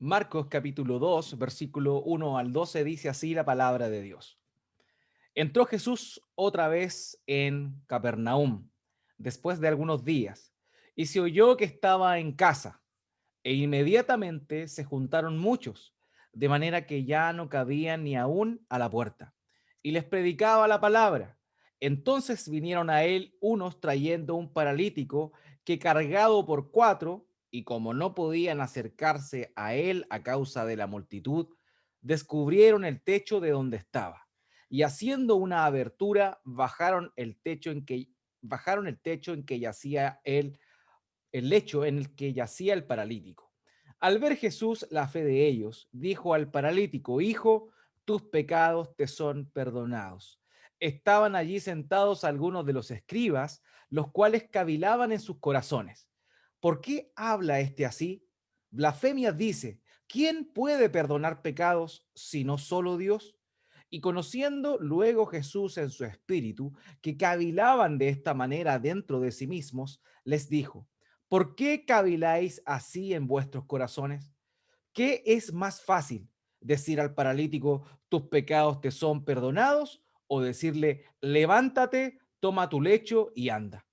Marcos capítulo 2, versículo 1 al 12 dice así la palabra de Dios. Entró Jesús otra vez en Capernaum, después de algunos días, y se oyó que estaba en casa, e inmediatamente se juntaron muchos, de manera que ya no cabían ni aún a la puerta, y les predicaba la palabra. Entonces vinieron a él unos trayendo un paralítico que cargado por cuatro, y como no podían acercarse a él a causa de la multitud, descubrieron el techo de donde estaba y haciendo una abertura bajaron el techo en que yacía el lecho en el que yacía el paralítico. Al ver Jesús la fe de ellos, dijo al paralítico: Hijo, tus pecados te son perdonados. Estaban allí sentados algunos de los escribas, los cuales cavilaban en sus corazones. ¿Por qué habla este así? Blasfemias dice: ¿Quién puede perdonar pecados sino solo Dios? Y conociendo luego Jesús en su espíritu que cavilaban de esta manera dentro de sí mismos, les dijo: ¿Por qué caviláis así en vuestros corazones? ¿Qué es más fácil? ¿Decir al paralítico, tus pecados te son perdonados? ¿O decirle, levántate, toma tu lecho y anda?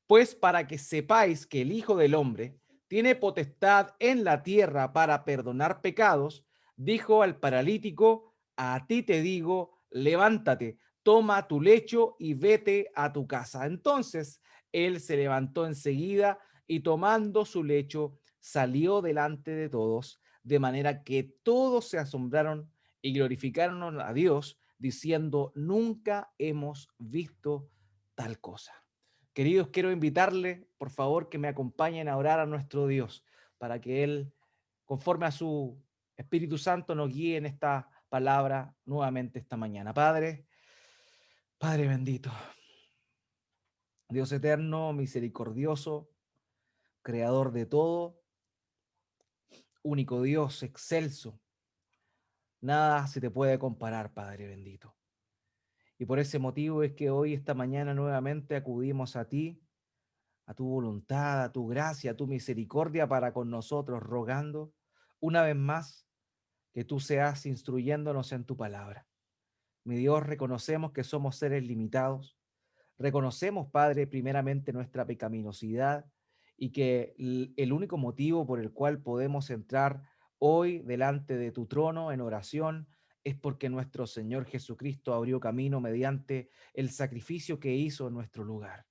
Pues para que sepáis que el Hijo del Hombre tiene potestad en la tierra para perdonar pecados, dijo al paralítico, a ti te digo, levántate, toma tu lecho y vete a tu casa. Entonces él se levantó enseguida y tomando su lecho salió delante de todos, de manera que todos se asombraron y glorificaron a Dios, diciendo, nunca hemos visto tal cosa. Queridos, quiero invitarle, por favor, que me acompañen a orar a nuestro Dios, para que Él, conforme a su Espíritu Santo, nos guíe en esta palabra nuevamente esta mañana. Padre bendito, Dios eterno, misericordioso, creador de todo, único Dios, excelso. Nada se te puede comparar, Padre bendito. Y por ese motivo es que hoy, esta mañana, nuevamente acudimos a ti, a tu voluntad, a tu gracia, a tu misericordia para con nosotros, rogando una vez más que tú seas instruyéndonos en tu palabra. Mi Dios, reconocemos que somos seres limitados. Reconocemos, Padre, primeramente nuestra pecaminosidad y que el único motivo por el cual podemos entrar hoy delante de tu trono en oración es porque nuestro Señor Jesucristo abrió camino mediante el sacrificio que hizo en nuestro lugar.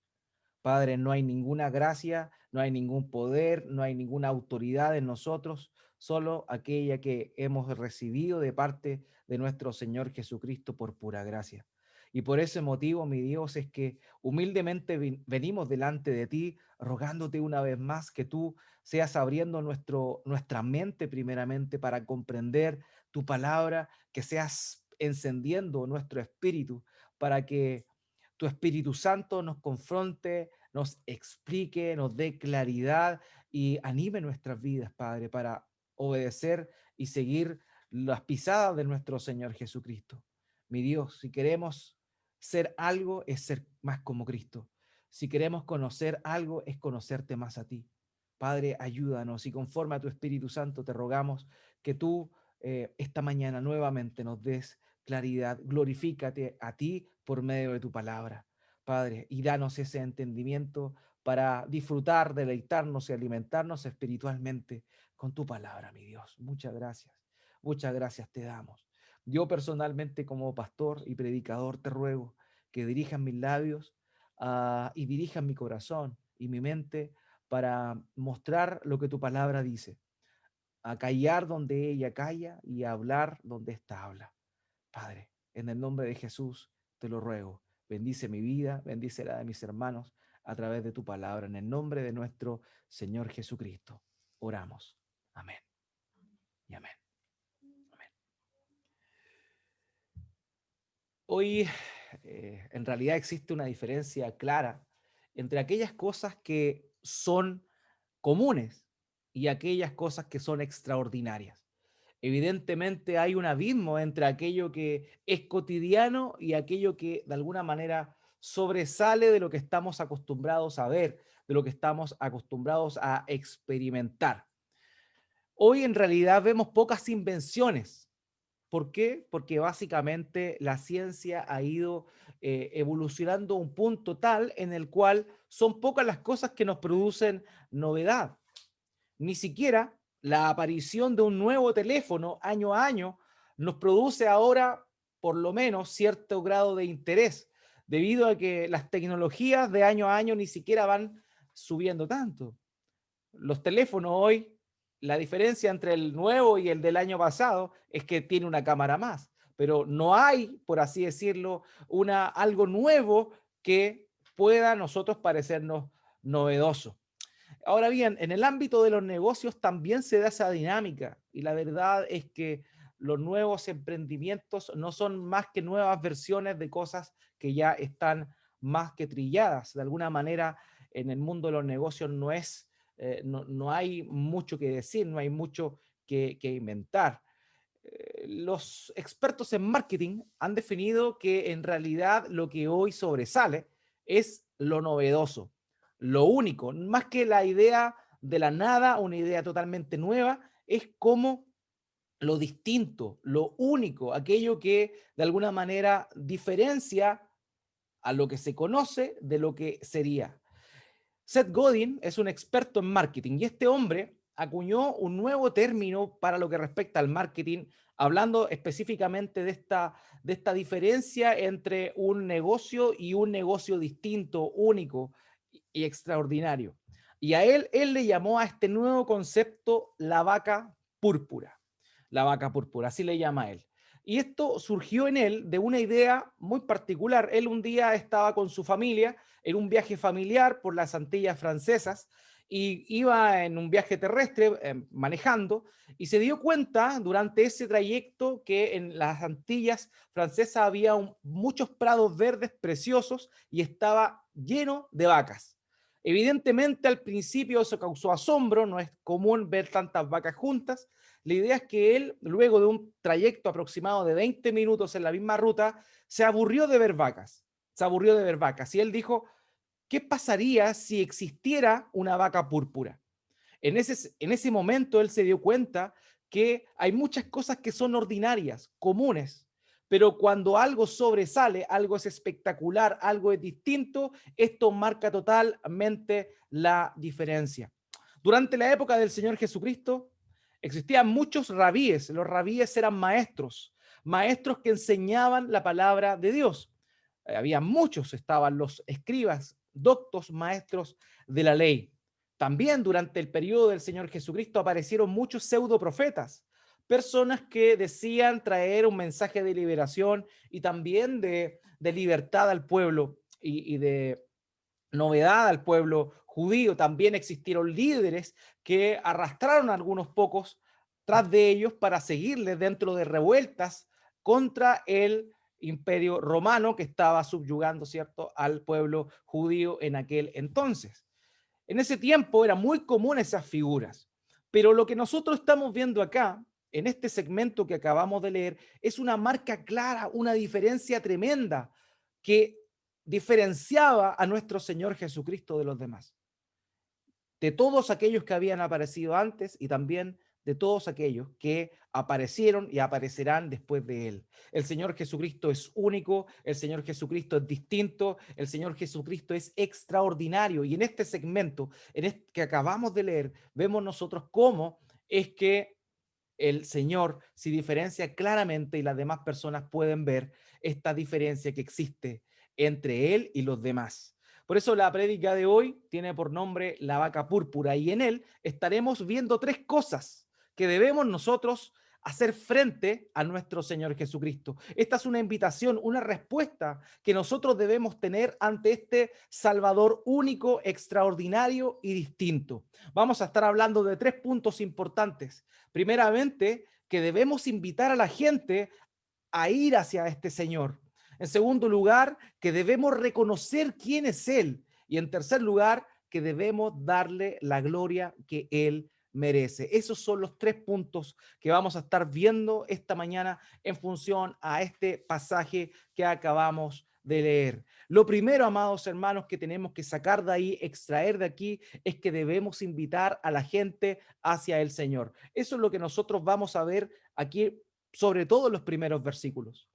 Padre, no hay ninguna gracia, no hay ningún poder, no hay ninguna autoridad en nosotros, solo aquella que hemos recibido de parte de nuestro Señor Jesucristo por pura gracia. Y por ese motivo, mi Dios, es que humildemente venimos delante de ti, rogándote una vez más que tú seas abriendo nuestra mente primeramente para comprender tu palabra, que seas encendiendo nuestro espíritu para que tu Espíritu Santo nos confronte, nos explique, nos dé claridad y anime nuestras vidas, Padre, para obedecer y seguir las pisadas de nuestro Señor Jesucristo. Mi Dios, si queremos ser algo, es ser más como Cristo. Si queremos conocer algo, es conocerte más a ti. Padre, ayúdanos y conforme a tu Espíritu Santo te rogamos que tú esta mañana nuevamente nos des claridad. Glorifícate a ti por medio de tu palabra, Padre, y danos ese entendimiento para disfrutar, deleitarnos y alimentarnos espiritualmente con tu palabra, mi Dios. Muchas gracias te damos. Yo personalmente como pastor y predicador te ruego que dirijas mis labios y dirijas mi corazón y mi mente para mostrar lo que tu palabra dice, a callar donde ella calla y a hablar donde ésta habla. Padre, en el nombre de Jesús te lo ruego. Bendice mi vida, bendice la de mis hermanos a través de tu palabra. En el nombre de nuestro Señor Jesucristo. Oramos. Amén. Y amén. Amén. Hoy en realidad existe una diferencia clara entre aquellas cosas que son comunes y aquellas cosas que son extraordinarias. Evidentemente hay un abismo entre aquello que es cotidiano y aquello que de alguna manera sobresale de lo que estamos acostumbrados a ver, de lo que estamos acostumbrados a experimentar. Hoy en realidad vemos pocas invenciones. ¿Por qué? Porque básicamente la ciencia ha ido evolucionando a un punto tal en el cual son pocas las cosas que nos producen novedad. Ni siquiera la aparición de un nuevo teléfono año a año nos produce ahora por lo menos cierto grado de interés, debido a que las tecnologías de año a año ni siquiera van subiendo tanto. Los teléfonos hoy, la diferencia entre el nuevo y el del año pasado es que tiene una cámara más, pero no hay, por así decirlo, algo nuevo que pueda a nosotros parecernos novedoso. Ahora bien, en el ámbito de los negocios también se da esa dinámica y la verdad es que los nuevos emprendimientos no son más que nuevas versiones de cosas que ya están más que trilladas. De alguna manera, en el mundo de los negocios no hay mucho que decir, no hay mucho que inventar. Los expertos en marketing han definido que en realidad lo que hoy sobresale es lo novedoso, lo único, más que la idea de la nada, una idea totalmente nueva, es como lo distinto, lo único, aquello que de alguna manera diferencia a lo que se conoce de lo que sería. Seth Godin es un experto en marketing y este hombre acuñó un nuevo término para lo que respecta al marketing, hablando específicamente de esta diferencia entre un negocio y un negocio distinto, único y extraordinario. Y él le llamó a este nuevo concepto la vaca púrpura. La vaca púrpura, así le llama a él. Y esto surgió en él de una idea muy particular. Él un día estaba con su familia en un viaje familiar por las Antillas francesas y iba en un viaje terrestre manejando y se dio cuenta durante ese trayecto que en las Antillas francesas había muchos prados verdes preciosos y estaba lleno de vacas. Evidentemente al principio eso causó asombro, no es común ver tantas vacas juntas. La idea es que él, luego de un trayecto aproximado de 20 minutos en la misma ruta, se aburrió de ver vacas. Se aburrió de ver vacas. Y él dijo, ¿qué pasaría si existiera una vaca púrpura? En ese momento él se dio cuenta que hay muchas cosas que son ordinarias, comunes, pero cuando algo sobresale, algo es espectacular, algo es distinto, esto marca totalmente la diferencia. Durante la época del Señor Jesucristo existían muchos rabíes. Los rabíes eran maestros, maestros que enseñaban la palabra de Dios. Había muchos, estaban los escribas, doctos, maestros de la ley. También durante el periodo del Señor Jesucristo aparecieron muchos pseudoprofetas, personas que decían traer un mensaje de liberación y también de libertad al pueblo y de novedad al pueblo judío. También existieron líderes que arrastraron a algunos pocos tras de ellos para seguirles dentro de revueltas contra el imperio romano que estaba subyugando, ¿cierto?, al pueblo judío en aquel entonces. En ese tiempo eran muy comunes esas figuras, pero lo que nosotros estamos viendo acá, en este segmento que acabamos de leer, es una marca clara, una diferencia tremenda que diferenciaba a nuestro Señor Jesucristo de los demás, de todos aquellos que habían aparecido antes y también de todos aquellos que aparecieron y aparecerán después de él. El Señor Jesucristo es único, el Señor Jesucristo es distinto, el Señor Jesucristo es extraordinario. Y en este segmento en este que acabamos de leer, vemos nosotros cómo es que el Señor se diferencia claramente y las demás personas pueden ver esta diferencia que existe entre Él y los demás. Por eso la prédica de hoy tiene por nombre La vaca púrpura y en él estaremos viendo tres cosas que debemos nosotros hacer frente a nuestro Señor Jesucristo. Esta es una invitación, una respuesta que nosotros debemos tener ante este Salvador único, extraordinario y distinto. Vamos a estar hablando de tres puntos importantes. Primeramente, que debemos invitar a la gente a ir hacia este Señor. En segundo lugar, que debemos reconocer quién es Él. Y en tercer lugar, que debemos darle la gloria que Él merece. Esos son los tres puntos que vamos a estar viendo esta mañana en función a este pasaje que acabamos de leer. Lo primero, amados hermanos, que tenemos que sacar de ahí, extraer de aquí, es que debemos invitar a la gente hacia el Señor. Eso es lo que nosotros vamos a ver aquí, sobre todo en los primeros versículos.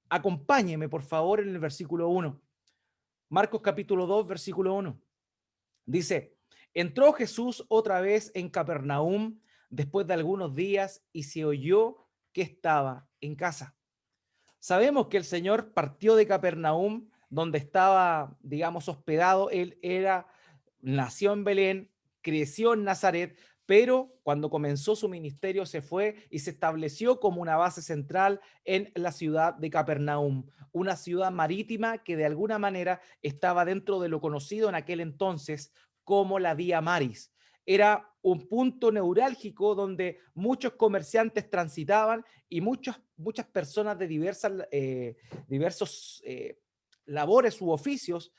Acompáñeme, por favor, en el versículo 1. Marcos capítulo 2, versículo 1. Dice, entró Jesús otra vez en Capernaum después de algunos días y se oyó que estaba en casa. Sabemos que el Señor partió de Capernaum, donde estaba, digamos, hospedado. Nació en Belén, creció en Nazaret, pero cuando comenzó su ministerio se fue y se estableció como una base central en la ciudad de Capernaum, una ciudad marítima que de alguna manera estaba dentro de lo conocido en aquel entonces como la Vía Maris. Era un punto neurálgico donde muchos comerciantes transitaban y muchas personas de diversos labores u oficios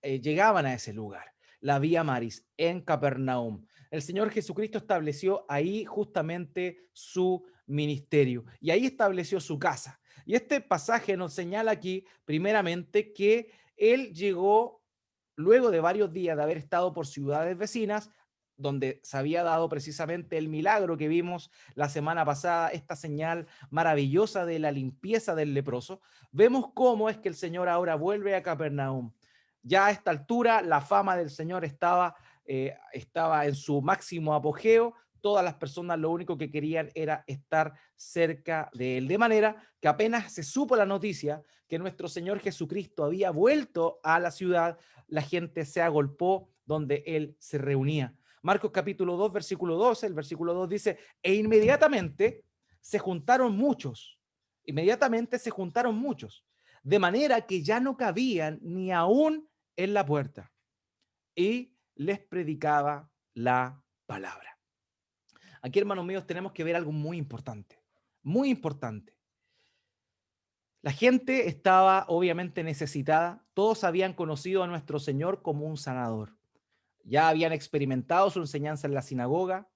llegaban a ese lugar, la Vía Maris, en Capernaum. El Señor Jesucristo estableció ahí justamente su ministerio y ahí estableció su casa. Y este pasaje nos señala aquí, primeramente, que Él llegó luego de varios días de haber estado por ciudades vecinas, donde se había dado precisamente el milagro que vimos la semana pasada, esta señal maravillosa de la limpieza del leproso. Vemos cómo es que el Señor ahora vuelve a Capernaum. Ya a esta altura la fama del Señor estaba en su máximo apogeo. Todas las personas lo único que querían era estar cerca de él. De manera que apenas se supo la noticia que nuestro Señor Jesucristo había vuelto a la ciudad, la gente se agolpó donde él se reunía. Marcos capítulo 2, versículo 12, el versículo 2 dice, e inmediatamente se juntaron muchos, de manera que ya no cabían ni aún en la puerta, y les predicaba la palabra. Aquí, hermanos míos, tenemos que ver algo muy importante, muy importante. La gente estaba obviamente necesitada, todos habían conocido a nuestro Señor como un sanador, ya habían experimentado su enseñanza en la sinagoga,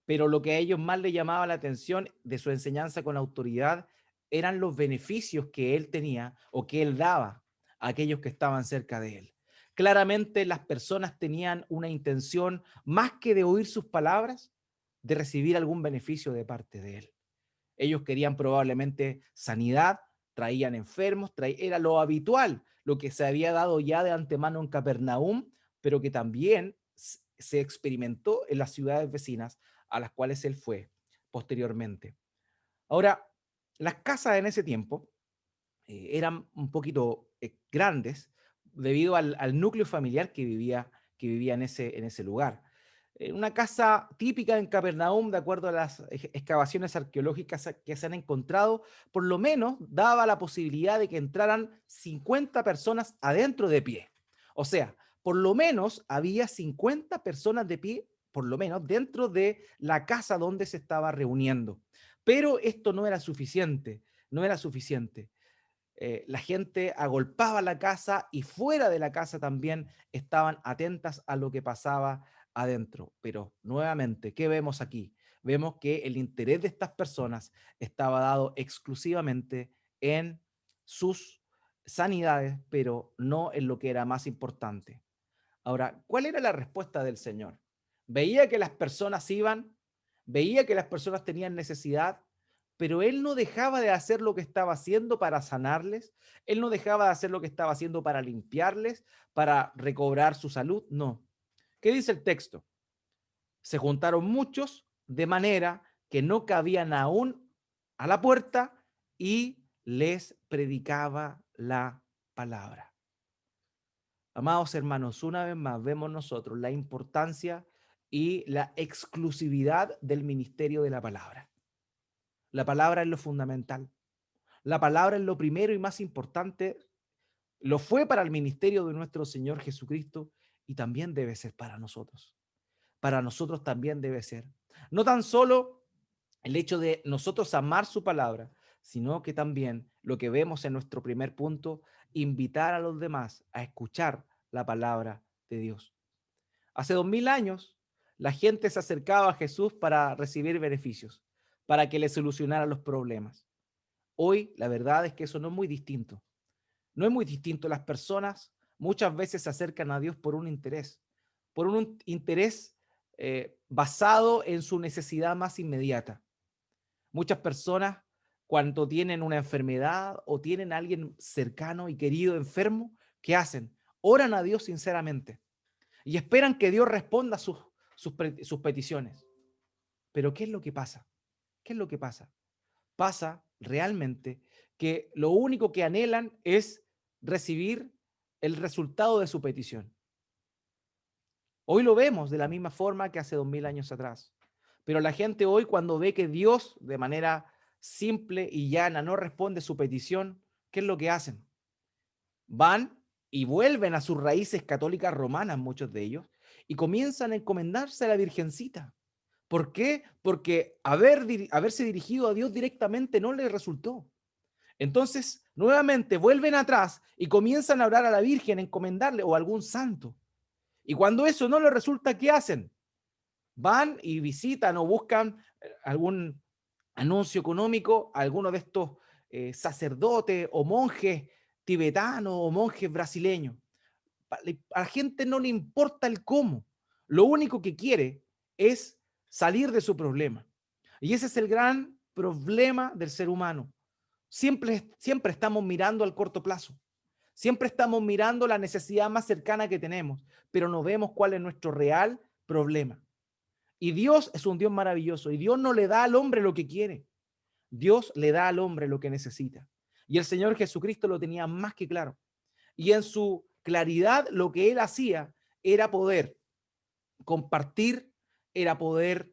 pero lo que a ellos más les llamaba la atención de su enseñanza con autoridad eran los beneficios que él tenía o que él daba a aquellos que estaban cerca de él. Claramente las personas tenían una intención más que de oír sus palabras, de recibir algún beneficio de parte de él. Ellos querían probablemente sanidad, traían enfermos, era lo habitual, lo que se había dado ya de antemano en Capernaum, pero que también se experimentó en las ciudades vecinas a las cuales él fue posteriormente. Ahora, las casas en ese tiempo eran un poquito grandes debido al núcleo familiar que vivía en ese lugar. Una casa típica en Capernaum, de acuerdo a las excavaciones arqueológicas que se han encontrado, por lo menos daba la posibilidad de que entraran 50 personas adentro de pie. O sea, por lo menos había 50 personas de pie, por lo menos dentro de la casa donde se estaba reuniendo. Pero esto no era suficiente, no era suficiente. La gente agolpaba la casa y fuera de la casa también estaban atentas a lo que pasaba adentro. Pero nuevamente, ¿qué vemos aquí? Vemos que el interés de estas personas estaba dado exclusivamente en sus sanidades, pero no en lo que era más importante. Ahora, ¿cuál era la respuesta del Señor? Veía que las personas iban, veía que las personas tenían necesidad, pero él no dejaba de hacer lo que estaba haciendo para sanarles, él no dejaba de hacer lo que estaba haciendo para limpiarles, para recobrar su salud, no. ¿Qué dice el texto? Se juntaron muchos de manera que no cabían aún a la puerta y les predicaba la palabra. Amados hermanos, una vez más vemos nosotros la importancia y la exclusividad del ministerio de la palabra. La palabra es lo fundamental. La palabra es lo primero y más importante. Lo fue para el ministerio de nuestro Señor Jesucristo y también debe ser para nosotros. Para nosotros también debe ser. No tan solo el hecho de nosotros amar su palabra, sino que también lo que vemos en nuestro primer punto, invitar a los demás a escuchar la palabra de Dios. Hace 2000 años, la gente se acercaba a Jesús para recibir beneficios, para que le solucionara los problemas. Hoy, la verdad es que eso no es muy distinto. No es muy distinto. Las personas muchas veces se acercan a Dios por un interés basado en su necesidad más inmediata. Muchas personas, cuando tienen una enfermedad o tienen a alguien cercano y querido enfermo, ¿qué hacen? Oran a Dios sinceramente y esperan que Dios responda sus peticiones. Pero ¿qué es lo que pasa? ¿Qué es lo que pasa? Pasa realmente que lo único que anhelan es recibir el resultado de su petición. Hoy lo vemos de la misma forma que hace 2000 años atrás. Pero la gente hoy, cuando ve que Dios de manera simple y llana no responde su petición, ¿qué es lo que hacen? Van y vuelven a sus raíces católicas romanas, muchos de ellos, y comienzan a encomendarse a la Virgencita. ¿Por qué? Porque haberse dirigido a Dios directamente no les resultó. Entonces, nuevamente vuelven atrás y comienzan a orar a la Virgen, encomendarle o a algún santo. Y cuando eso no les resulta, ¿qué hacen? Van y visitan o buscan algún anuncio económico a alguno de estos sacerdotes o monjes tibetanos o monjes brasileños. A la gente no le importa el cómo. Lo único que quiere es salir de su problema. Y ese es el gran problema del ser humano. Siempre estamos mirando al corto plazo. Siempre estamos mirando la necesidad más cercana que tenemos, pero no vemos cuál es nuestro real problema. Y Dios es un Dios maravilloso y Dios no le da al hombre lo que quiere. Dios le da al hombre lo que necesita. Y el Señor Jesucristo lo tenía más que claro. Y en su claridad lo que él hacía era poder compartir, era poder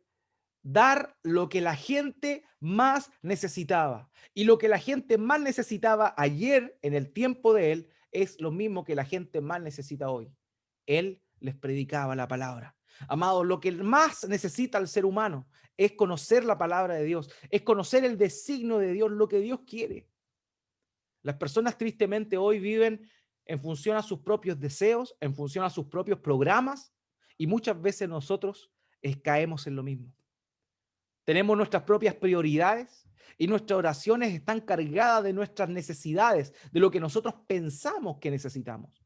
dar lo que la gente más necesitaba. Y lo que la gente más necesitaba ayer, en el tiempo de él, es lo mismo que la gente más necesita hoy. Él les predicaba la palabra. Amado, lo que más necesita el ser humano es conocer la palabra de Dios, es conocer el designio de Dios, lo que Dios quiere. Las personas tristemente hoy viven en función a sus propios deseos, en función a sus propios programas, y muchas veces nosotros caemos en lo mismo. Tenemos nuestras propias prioridades y nuestras oraciones están cargadas de nuestras necesidades, de lo que nosotros pensamos que necesitamos.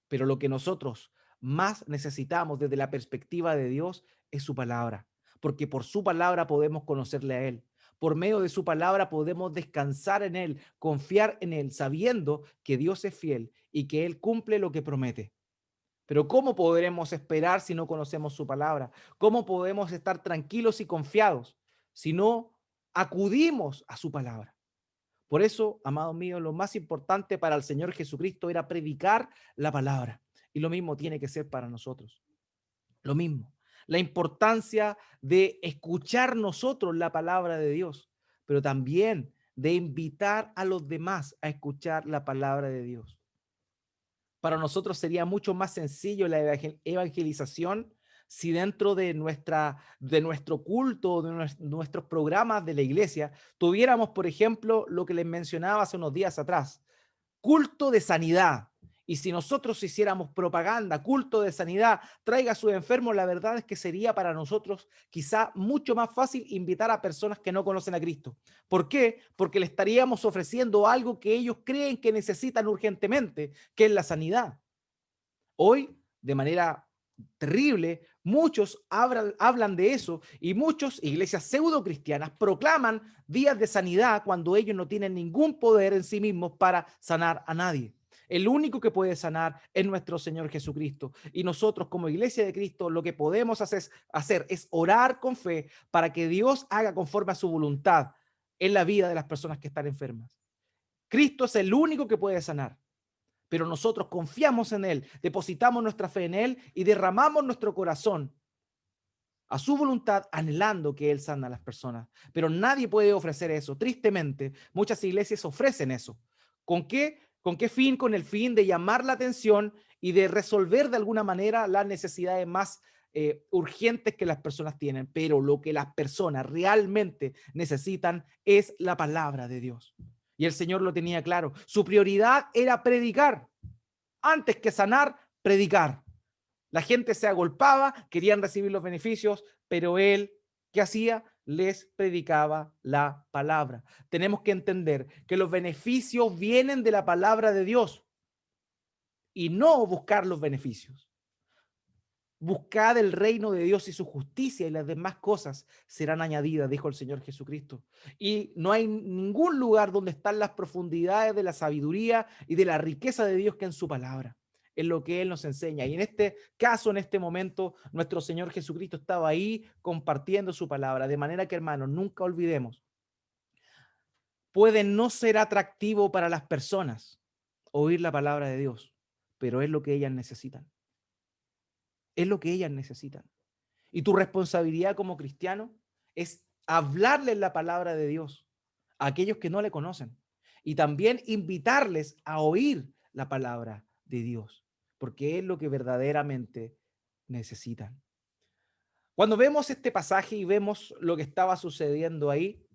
Pero lo que nosotros más necesitamos desde la perspectiva de Dios es su palabra, porque por su palabra podemos conocerle a Él. Por medio de su palabra podemos descansar en Él, confiar en Él, sabiendo que Dios es fiel y que Él cumple lo que promete. Pero ¿cómo podremos esperar si no conocemos su palabra? ¿Cómo podemos estar tranquilos y confiados si no acudimos a su palabra? Por eso, amados míos, lo más importante para el Señor Jesucristo era predicar la palabra. Y lo mismo tiene que ser para nosotros. Lo mismo. La importancia de escuchar nosotros la palabra de Dios, pero también de invitar a los demás a escuchar la palabra de Dios. Para nosotros sería mucho más sencillo la evangelización si dentro de nuestro culto, de nuestros programas de la iglesia, tuviéramos, por ejemplo, lo que les mencionaba hace unos días atrás, culto de sanidad. Y si nosotros hiciéramos propaganda, culto de sanidad, traiga a sus enfermos, la verdad es que sería para nosotros quizá mucho más fácil invitar a personas que no conocen a Cristo. ¿Por qué? Porque le estaríamos ofreciendo algo que ellos creen que necesitan urgentemente, que es la sanidad. Hoy, de manera terrible, muchos hablan de eso y muchas iglesias pseudo cristianas proclaman días de sanidad cuando ellos no tienen ningún poder en sí mismos para sanar a nadie. El único que puede sanar es nuestro Señor Jesucristo. Y nosotros como iglesia de Cristo lo que podemos hacer es orar con fe para que Dios haga conforme a su voluntad en la vida de las personas que están enfermas. Cristo es el único que puede sanar, pero nosotros confiamos en Él, depositamos nuestra fe en Él y derramamos nuestro corazón a su voluntad, anhelando que Él sana a las personas. Pero nadie puede ofrecer eso. Tristemente, muchas iglesias ofrecen eso. ¿Con qué? ¿Con qué fin? Con el fin de llamar la atención y de resolver de alguna manera las necesidades más urgentes que las personas tienen. Pero lo que las personas realmente necesitan es la palabra de Dios. Y el Señor lo tenía claro. Su prioridad era predicar. Antes que sanar, predicar. La gente se agolpaba, querían recibir los beneficios, pero él, ¿qué hacía? les predicaba la palabra. Tenemos que entender que los beneficios vienen de la palabra de Dios y no buscar los beneficios. Buscad el reino de Dios y su justicia y las demás cosas serán añadidas, dijo el Señor Jesucristo. Y no hay ningún lugar donde están las profundidades de la sabiduría y de la riqueza de Dios que en su palabra, en lo que Él nos enseña. Y en este caso, en este momento, nuestro Señor Jesucristo estaba ahí compartiendo su palabra. De manera que, hermanos, nunca olvidemos, puede no ser atractivo para las personas oír la palabra de Dios, pero es lo que ellas necesitan. Es lo que ellas necesitan. Y tu responsabilidad como cristiano es hablarles la palabra de Dios a aquellos que no le conocen y también invitarles a oír la palabra de Dios, porque es lo que verdaderamente necesitan. Cuando vemos este pasaje y vemos lo que estaba sucediendo ahí,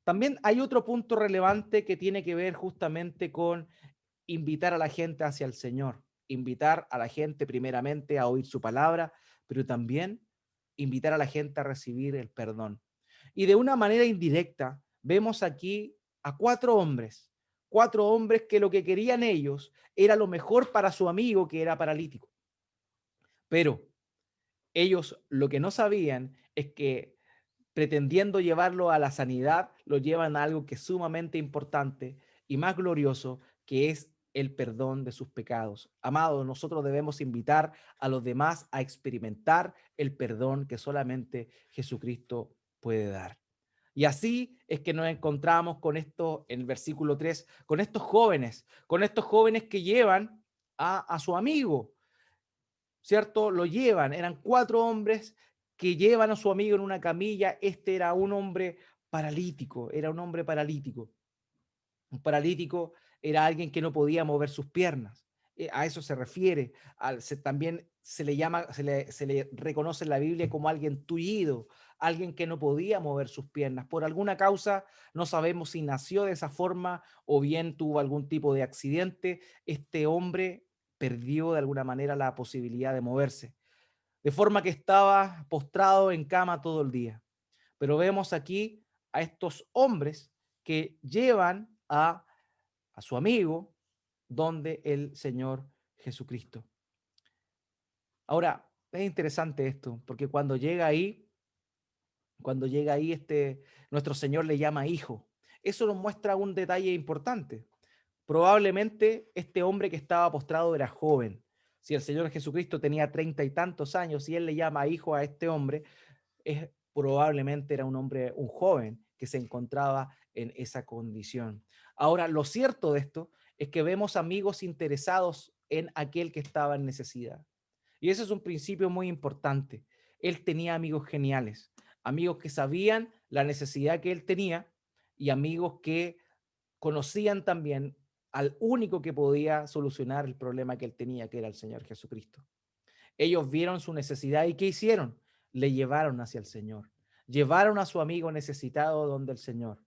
también hay otro punto relevante que tiene que ver justamente con invitar a la gente hacia el Señor, invitar a la gente primeramente a oír su palabra, pero también invitar a la gente a recibir el perdón. Y de una manera indirecta, vemos aquí a cuatro hombres que lo que querían ellos era lo mejor para su amigo que era paralítico. Pero ellos lo que no sabían es que pretendiendo llevarlo a la sanidad, lo llevan a algo que es sumamente importante y más glorioso, que es el perdón de sus pecados. Amados, nosotros debemos invitar a los demás a experimentar el perdón que solamente Jesucristo puede dar. Y así es que nos encontramos con esto en el versículo 3, con estos jóvenes que llevan a su amigo, ¿cierto? Lo llevan, eran cuatro hombres que llevan a su amigo en una camilla. Este era un hombre paralítico, era un hombre paralítico. Un paralítico era alguien que no podía mover sus piernas. A eso se refiere. También se le llama, se le reconoce en la Biblia como alguien tullido, alguien que no podía mover sus piernas. Por alguna causa, no sabemos si nació de esa forma o bien tuvo algún tipo de accidente. Este hombre perdió de alguna manera la posibilidad de moverse, de forma que estaba postrado en cama todo el día. Pero vemos aquí a estos hombres que llevan a su amigo donde el Señor Jesucristo. Ahora, es interesante esto, porque cuando llega ahí nuestro Señor le llama hijo. Eso nos muestra un detalle importante. Probablemente este hombre que estaba postrado era joven. Si el Señor Jesucristo tenía 30 y tantos años y él le llama hijo a este hombre, probablemente era un hombre, un joven que se encontraba en esa condición. Ahora, lo cierto de esto es que vemos amigos interesados en aquel que estaba en necesidad. Y ese es un principio muy importante. Él tenía amigos geniales, amigos que sabían la necesidad que él tenía y amigos que conocían también al único que podía solucionar el problema que él tenía, que era el Señor Jesucristo. Ellos vieron su necesidad y ¿qué hicieron? Le llevaron hacia el Señor. Llevaron a su amigo necesitado donde el Señor.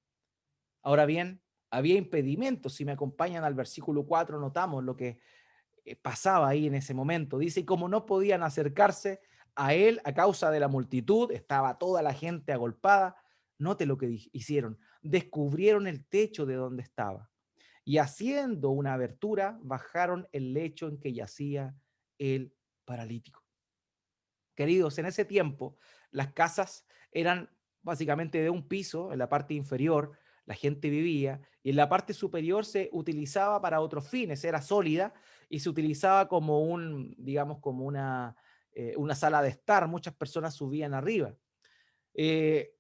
Ahora bien, había impedimentos. Si me acompañan al versículo 4, notamos lo que pasaba ahí en ese momento. Dice, y como no podían acercarse a él a causa de la multitud, estaba toda la gente agolpada, note lo que hicieron. Descubrieron el techo de donde estaba y haciendo una abertura, bajaron el lecho en que yacía el paralítico. Queridos, en ese tiempo las casas eran básicamente de un piso, en la parte inferior la gente vivía y en la parte superior se utilizaba para otros fines, era sólida y se utilizaba como digamos, como una sala de estar, muchas personas subían arriba. Eh,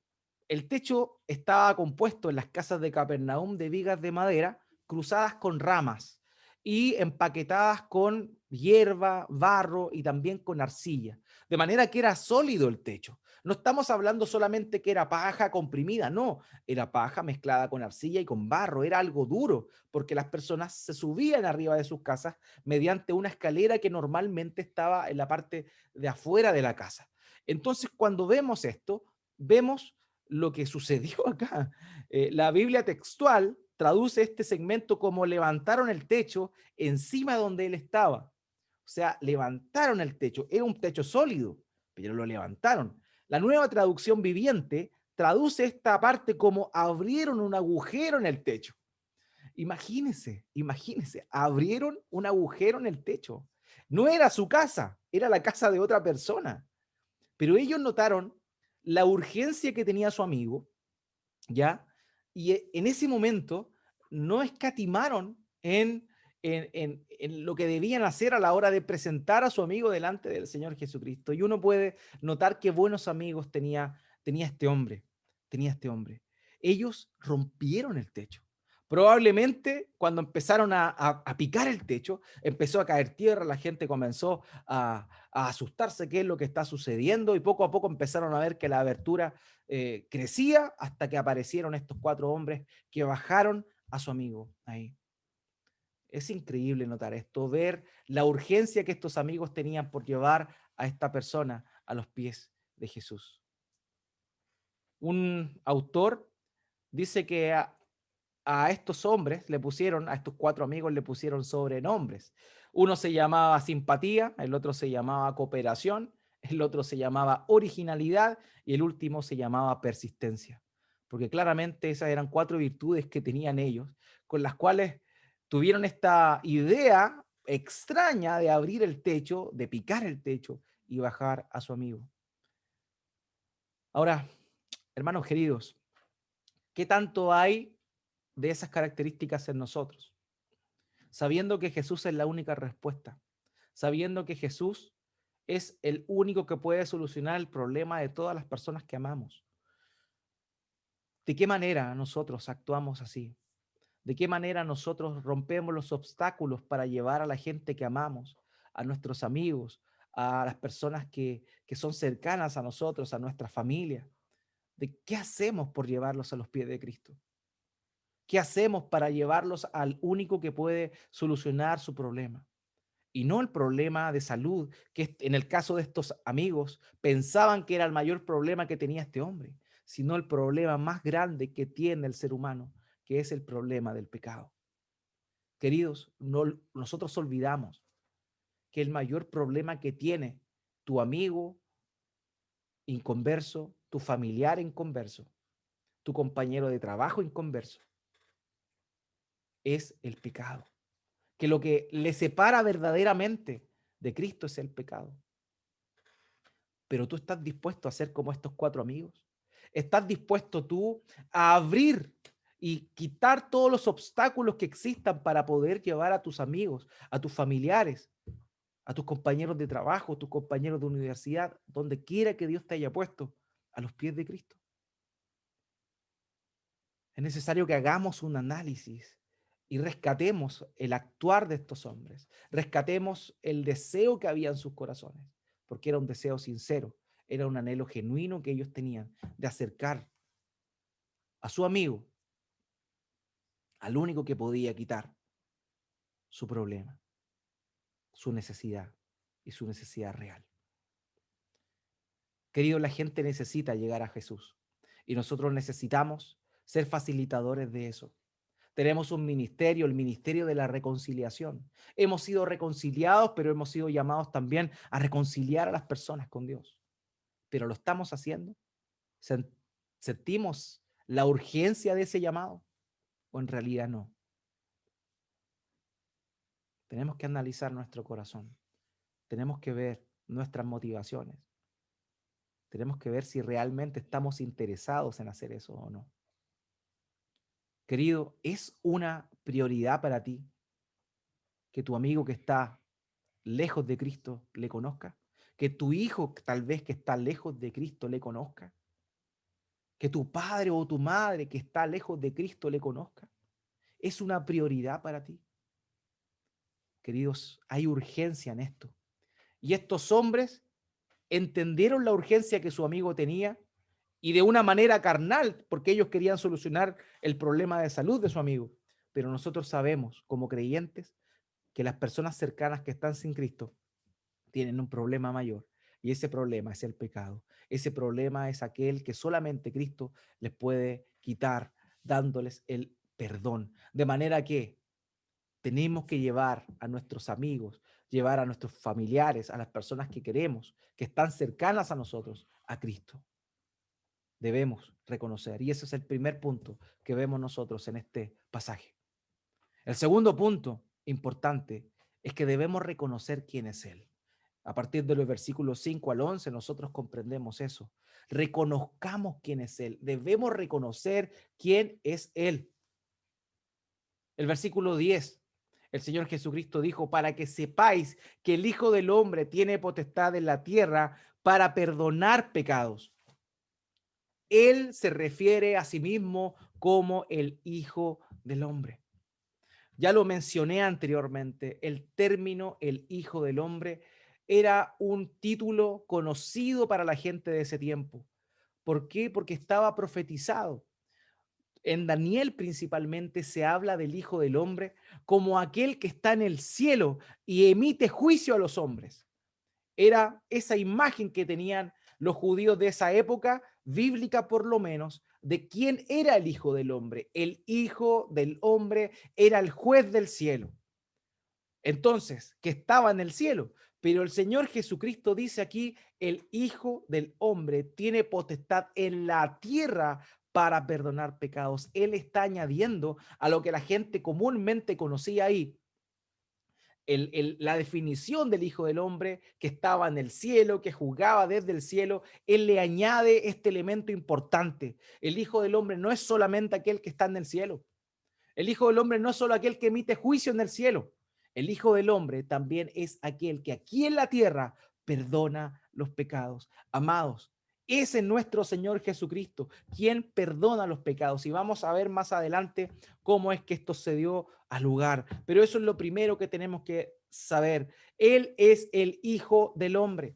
el techo estaba compuesto en las casas de Capernaum de vigas de madera cruzadas con ramas y empaquetadas con hierba, barro y también con arcilla, de manera que era sólido el techo. No estamos hablando solamente que era paja comprimida, no, era paja mezclada con arcilla y con barro, era algo duro, porque las personas se subían arriba de sus casas mediante una escalera que normalmente estaba en la parte de afuera de la casa. Entonces, cuando vemos esto, vemos lo que sucedió acá. La Biblia textual traduce este segmento como levantaron el techo encima donde él estaba. O sea, levantaron el techo. Era un techo sólido, pero lo levantaron. La nueva traducción viviente traduce esta parte como abrieron un agujero en el techo. Imagínense, imagínense, abrieron un agujero en el techo. No era su casa, era la casa de otra persona. Pero ellos notaron la urgencia que tenía su amigo, ¿ya? Y en ese momento no escatimaron en lo que debían hacer a la hora de presentar a su amigo delante del Señor Jesucristo. Y uno puede notar qué buenos amigos tenía este hombre, tenía este hombre. Ellos rompieron el techo. Probablemente cuando empezaron a picar el techo, empezó a caer tierra, la gente comenzó a asustarse qué es lo que está sucediendo y poco a poco empezaron a ver que la abertura crecía hasta que aparecieron estos 4 hombres que bajaron a su amigo ahí. Es increíble notar esto, ver la urgencia que estos amigos tenían por llevar a esta persona a los pies de Jesús. Un autor dice que a estos hombres le pusieron, a estos 4 amigos le pusieron sobrenombres. Uno se llamaba simpatía, el otro se llamaba cooperación, el otro se llamaba originalidad y el último se llamaba persistencia. Porque claramente esas eran 4 virtudes que tenían ellos, con las cuales tuvieron esta idea extraña de abrir el techo, de picar el techo y bajar a su amigo. Ahora, hermanos queridos, ¿qué tanto hay de esas características en nosotros? Sabiendo que Jesús es la única respuesta, sabiendo que Jesús es el único que puede solucionar el problema de todas las personas que amamos. ¿De qué manera nosotros actuamos así? ¿De qué manera nosotros rompemos los obstáculos para llevar a la gente que amamos, a nuestros amigos, a las personas que son cercanas a nosotros, a nuestra familia? ¿De qué hacemos por llevarlos a los pies de Cristo? ¿Qué hacemos para llevarlos al único que puede solucionar su problema? Y no el problema de salud, que en el caso de estos amigos pensaban que era el mayor problema que tenía este hombre, sino el problema más grande que tiene el ser humano, que es el problema del pecado. Queridos, nosotros olvidamos que el mayor problema que tiene tu amigo inconverso, tu familiar inconverso, tu compañero de trabajo inconverso, es el pecado. Que lo que le separa verdaderamente de Cristo es el pecado. Pero tú estás dispuesto a ser como estos 4 amigos. Estás dispuesto tú a abrir y quitar todos los obstáculos que existan para poder llevar a tus amigos, a tus familiares, a tus compañeros de trabajo, tus compañeros de universidad, donde quiera que Dios te haya puesto, a los pies de Cristo. Es necesario que hagamos un análisis y rescatemos el actuar de estos hombres, rescatemos el deseo que había en sus corazones, porque era un deseo sincero, era un anhelo genuino que ellos tenían de acercar a su amigo al único que podía quitar su problema, su necesidad y su necesidad real. Querido, la gente necesita llegar a Jesús y nosotros necesitamos ser facilitadores de eso. Tenemos un ministerio, el ministerio de la reconciliación. Hemos sido reconciliados, pero hemos sido llamados también a reconciliar a las personas con Dios. ¿Pero lo estamos haciendo? ¿Sen- ¿Sentimos la urgencia de ese llamado? ¿O en realidad no? Tenemos que analizar nuestro corazón. Tenemos que ver nuestras motivaciones. Tenemos que ver si realmente estamos interesados en hacer eso o no. Querido, ¿es una prioridad para ti que tu amigo que está lejos de Cristo le conozca? ¿Que tu hijo tal vez que está lejos de Cristo le conozca? ¿Que tu padre o tu madre que está lejos de Cristo le conozca? ¿Es una prioridad para ti? Queridos, hay urgencia en esto. Y estos hombres entendieron la urgencia que su amigo tenía y de una manera carnal, porque ellos querían solucionar el problema de salud de su amigo. Pero nosotros sabemos, como creyentes, que las personas cercanas que están sin Cristo tienen un problema mayor. Y ese problema es el pecado. Ese problema es aquel que solamente Cristo les puede quitar, dándoles el perdón. De manera que tenemos que llevar a nuestros amigos, llevar a nuestros familiares, a las personas que queremos, que están cercanas a nosotros, a Cristo. debemos reconocer. Y ese es el primer punto que vemos nosotros en este pasaje. El segundo punto importante es que debemos reconocer quién es Él. A partir de los versículos 5 al 11, nosotros comprendemos eso. Reconozcamos quién es Él. Debemos reconocer quién es Él. El versículo 10, el Señor Jesucristo dijo, para que sepáis que el Hijo del Hombre tiene potestad en la tierra para perdonar pecados. Él se refiere a sí mismo como el Hijo del Hombre. Ya lo mencioné anteriormente, el término el Hijo del Hombre era un título conocido para la gente de ese tiempo. ¿Por qué? Porque estaba profetizado. En Daniel principalmente se habla del Hijo del Hombre como aquel que está en el cielo y emite juicio a los hombres. Era esa imagen que tenían los judíos de esa época, bíblica por lo menos, de quién era el Hijo del Hombre. El Hijo del Hombre era el juez del cielo. Entonces, que estaba en el cielo. Pero el Señor Jesucristo dice aquí, el Hijo del Hombre tiene potestad en la tierra para perdonar pecados. Él está añadiendo a lo que la gente comúnmente conocía ahí, la definición del Hijo del Hombre, que estaba en el cielo, que juzgaba desde el cielo. Él le añade este elemento importante. El Hijo del Hombre no es solamente aquel que está en el cielo. El Hijo del Hombre no es solo aquel que emite juicio en el cielo. El Hijo del Hombre también es aquel que aquí en la tierra perdona los pecados. Amados, ese es nuestro Señor Jesucristo, quien perdona los pecados. Y vamos a ver más adelante cómo es que esto se dio a lugar. Pero eso es lo primero que tenemos que saber. Él es el Hijo del Hombre.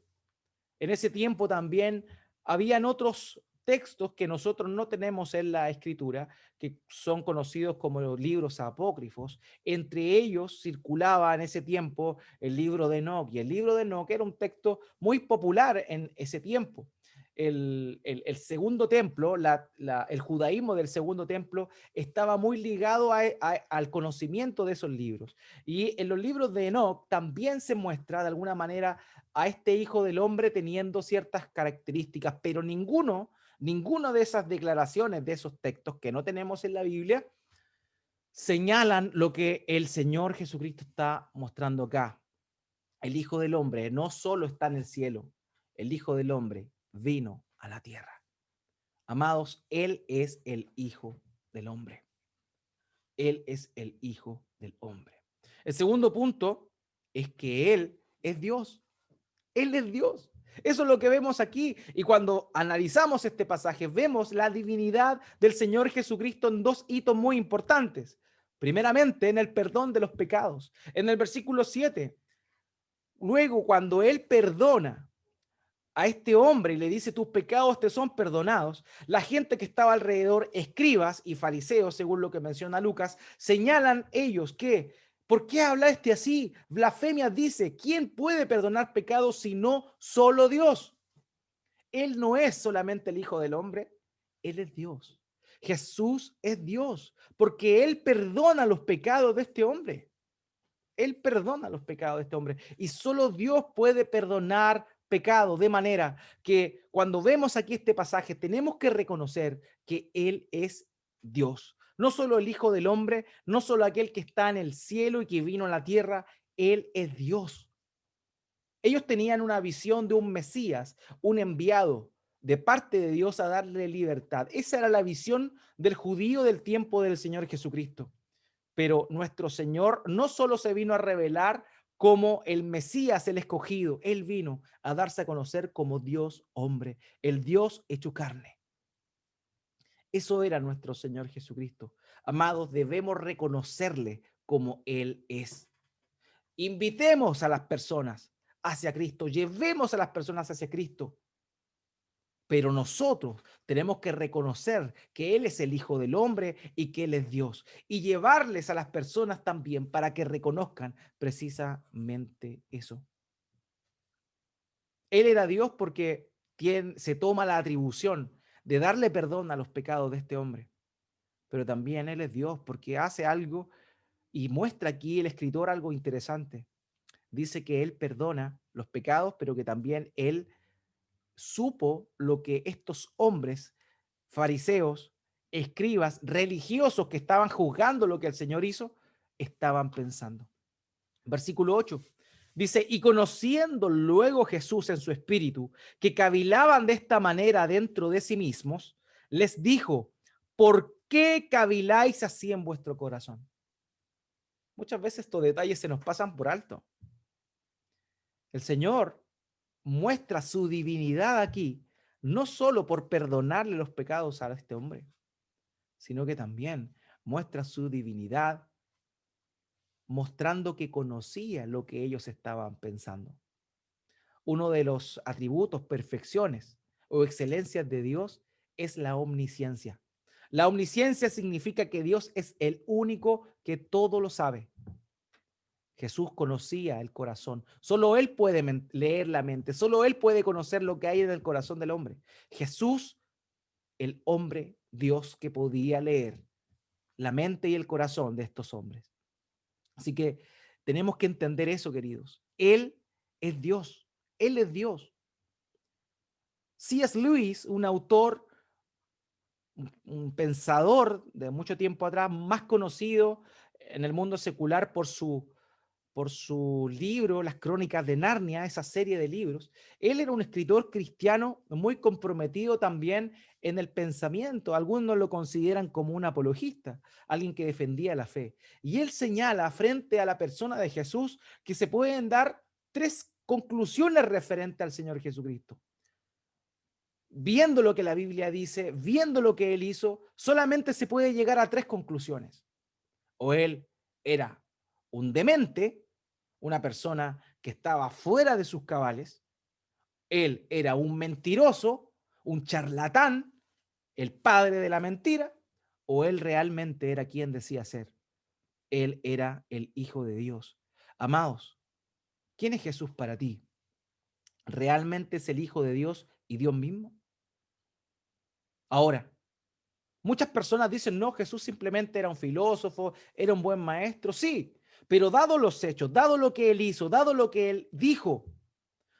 En ese tiempo también habían otros textos que nosotros no tenemos en la escritura, que son conocidos como los libros apócrifos. Entre ellos circulaba en ese tiempo el libro de Enoc, y el libro de Enoc era un texto muy popular en ese tiempo. El segundo templo, el judaísmo del segundo templo estaba muy ligado al conocimiento de esos libros. Y en los libros de Enoc también se muestra de alguna manera a este Hijo del Hombre teniendo ciertas características, pero ninguna de esas declaraciones, de esos textos que no tenemos en la Biblia, señalan lo que el Señor Jesucristo está mostrando acá. El Hijo del Hombre no solo está en el cielo, el Hijo del Hombre vino a la tierra. Amados, Él es el Hijo del Hombre. Él es el Hijo del Hombre. El segundo punto es que Él es Dios. Él es Dios. Eso es lo que vemos aquí. Y cuando analizamos este pasaje, vemos la divinidad del Señor Jesucristo en dos hitos muy importantes. Primeramente, en el perdón de los pecados. En el versículo 7, luego cuando Él perdona a este hombre y le dice, tus pecados te son perdonados, la gente que estaba alrededor, escribas y fariseos, según lo que menciona Lucas, señalan ellos que, ¿por qué habla este así? Blasfemia dice, ¿quién puede perdonar pecados si no solo Dios? Él no es solamente el Hijo del Hombre, Él es Dios. Jesús es Dios, porque Él perdona los pecados de este hombre. Él perdona los pecados de este hombre y solo Dios puede perdonar pecados, de manera que cuando vemos aquí este pasaje tenemos que reconocer que Él es Dios. No solo el Hijo del Hombre, no solo aquel que está en el cielo y que vino a la tierra, Él es Dios. Ellos tenían una visión de un Mesías, un enviado de parte de Dios a darle libertad. Esa era la visión del judío del tiempo del Señor Jesucristo. Pero nuestro Señor no solo se vino a revelar como el Mesías, el escogido, Él vino a darse a conocer como Dios hombre, el Dios hecho carne. Eso era nuestro Señor Jesucristo. Amados, debemos reconocerle como Él es. Invitemos a las personas hacia Cristo, llevemos a las personas hacia Cristo. Pero nosotros tenemos que reconocer que Él es el Hijo del Hombre y que Él es Dios. Y llevarles a las personas también para que reconozcan precisamente eso. Él era Dios porque se toma la atribución de darle perdón a los pecados de este hombre. Pero también Él es Dios porque hace algo y muestra aquí el escritor algo interesante. Dice que Él perdona los pecados, pero que también Él supo lo que estos hombres fariseos, escribas, religiosos que estaban juzgando lo que el Señor hizo, estaban pensando. Versículo 8. Dice, y conociendo luego Jesús en su espíritu, que cavilaban de esta manera dentro de sí mismos, les dijo, ¿por qué caviláis así en vuestro corazón? Muchas veces estos detalles se nos pasan por alto. El Señor muestra su divinidad aquí, no solo por perdonarle los pecados a este hombre, sino que también muestra su divinidad mostrando que conocía lo que ellos estaban pensando. Uno de los atributos, perfecciones o excelencias de Dios es la omnisciencia. La omnisciencia significa que Dios es el único que todo lo sabe. Jesús conocía el corazón. Solo Él puede leer la mente. Solo Él puede conocer lo que hay en el corazón del hombre. Jesús, el hombre Dios que podía leer la mente y el corazón de estos hombres. Así que tenemos que entender eso, queridos. Él es Dios. Él es Dios. C.S. Lewis, un autor, un pensador de mucho tiempo atrás, más conocido en el mundo secular por su libro, Las Crónicas de Narnia, esa serie de libros. Él era un escritor cristiano muy comprometido también en el pensamiento. Algunos lo consideran como un apologista, alguien que defendía la fe. Y él señala frente a la persona de Jesús que se pueden dar tres conclusiones referentes al Señor Jesucristo. Viendo lo que la Biblia dice, viendo lo que él hizo, solamente se puede llegar a tres conclusiones. O él era un demente, una persona que estaba fuera de sus cabales, él era un mentiroso, un charlatán, el padre de la mentira, o él realmente era quien decía ser. Él era el Hijo de Dios. Amados, ¿quién es Jesús para ti? ¿Realmente es el Hijo de Dios y Dios mismo? Ahora, muchas personas dicen, no, Jesús simplemente era un filósofo, era un buen maestro, sí, pero dado los hechos, dado lo que él hizo, dado lo que él dijo,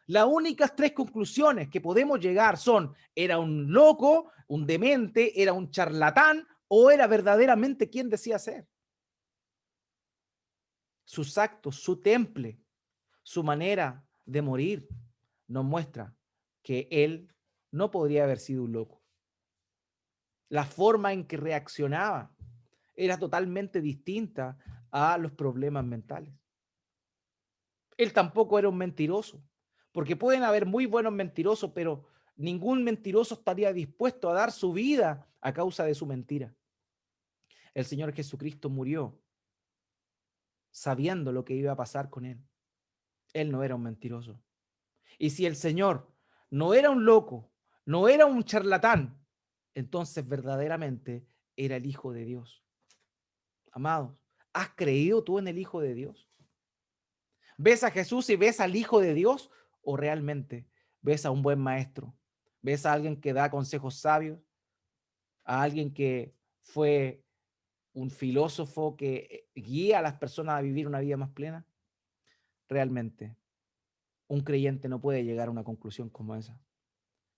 las únicas tres conclusiones que podemos llegar son, era un loco, un demente, era un charlatán o era verdaderamente quien decía ser. Sus actos, su temple, su manera de morir nos muestra que él no podría haber sido un loco. La forma en que reaccionaba era totalmente distinta a los problemas mentales. Él tampoco era un mentiroso, porque pueden haber muy buenos mentirosos, pero ningún mentiroso estaría dispuesto a dar su vida a causa de su mentira. El Señor Jesucristo murió sabiendo lo que iba a pasar con él. Él no era un mentiroso. Y si el Señor no era un loco, no era un charlatán, entonces verdaderamente era el Hijo de Dios. Amados, ¿has creído tú en el Hijo de Dios? ¿Ves a Jesús y ves al Hijo de Dios? ¿O realmente ves a un buen maestro? ¿Ves a alguien que da consejos sabios? ¿A alguien que fue un filósofo que guía a las personas a vivir una vida más plena? Realmente, un creyente no puede llegar a una conclusión como esa.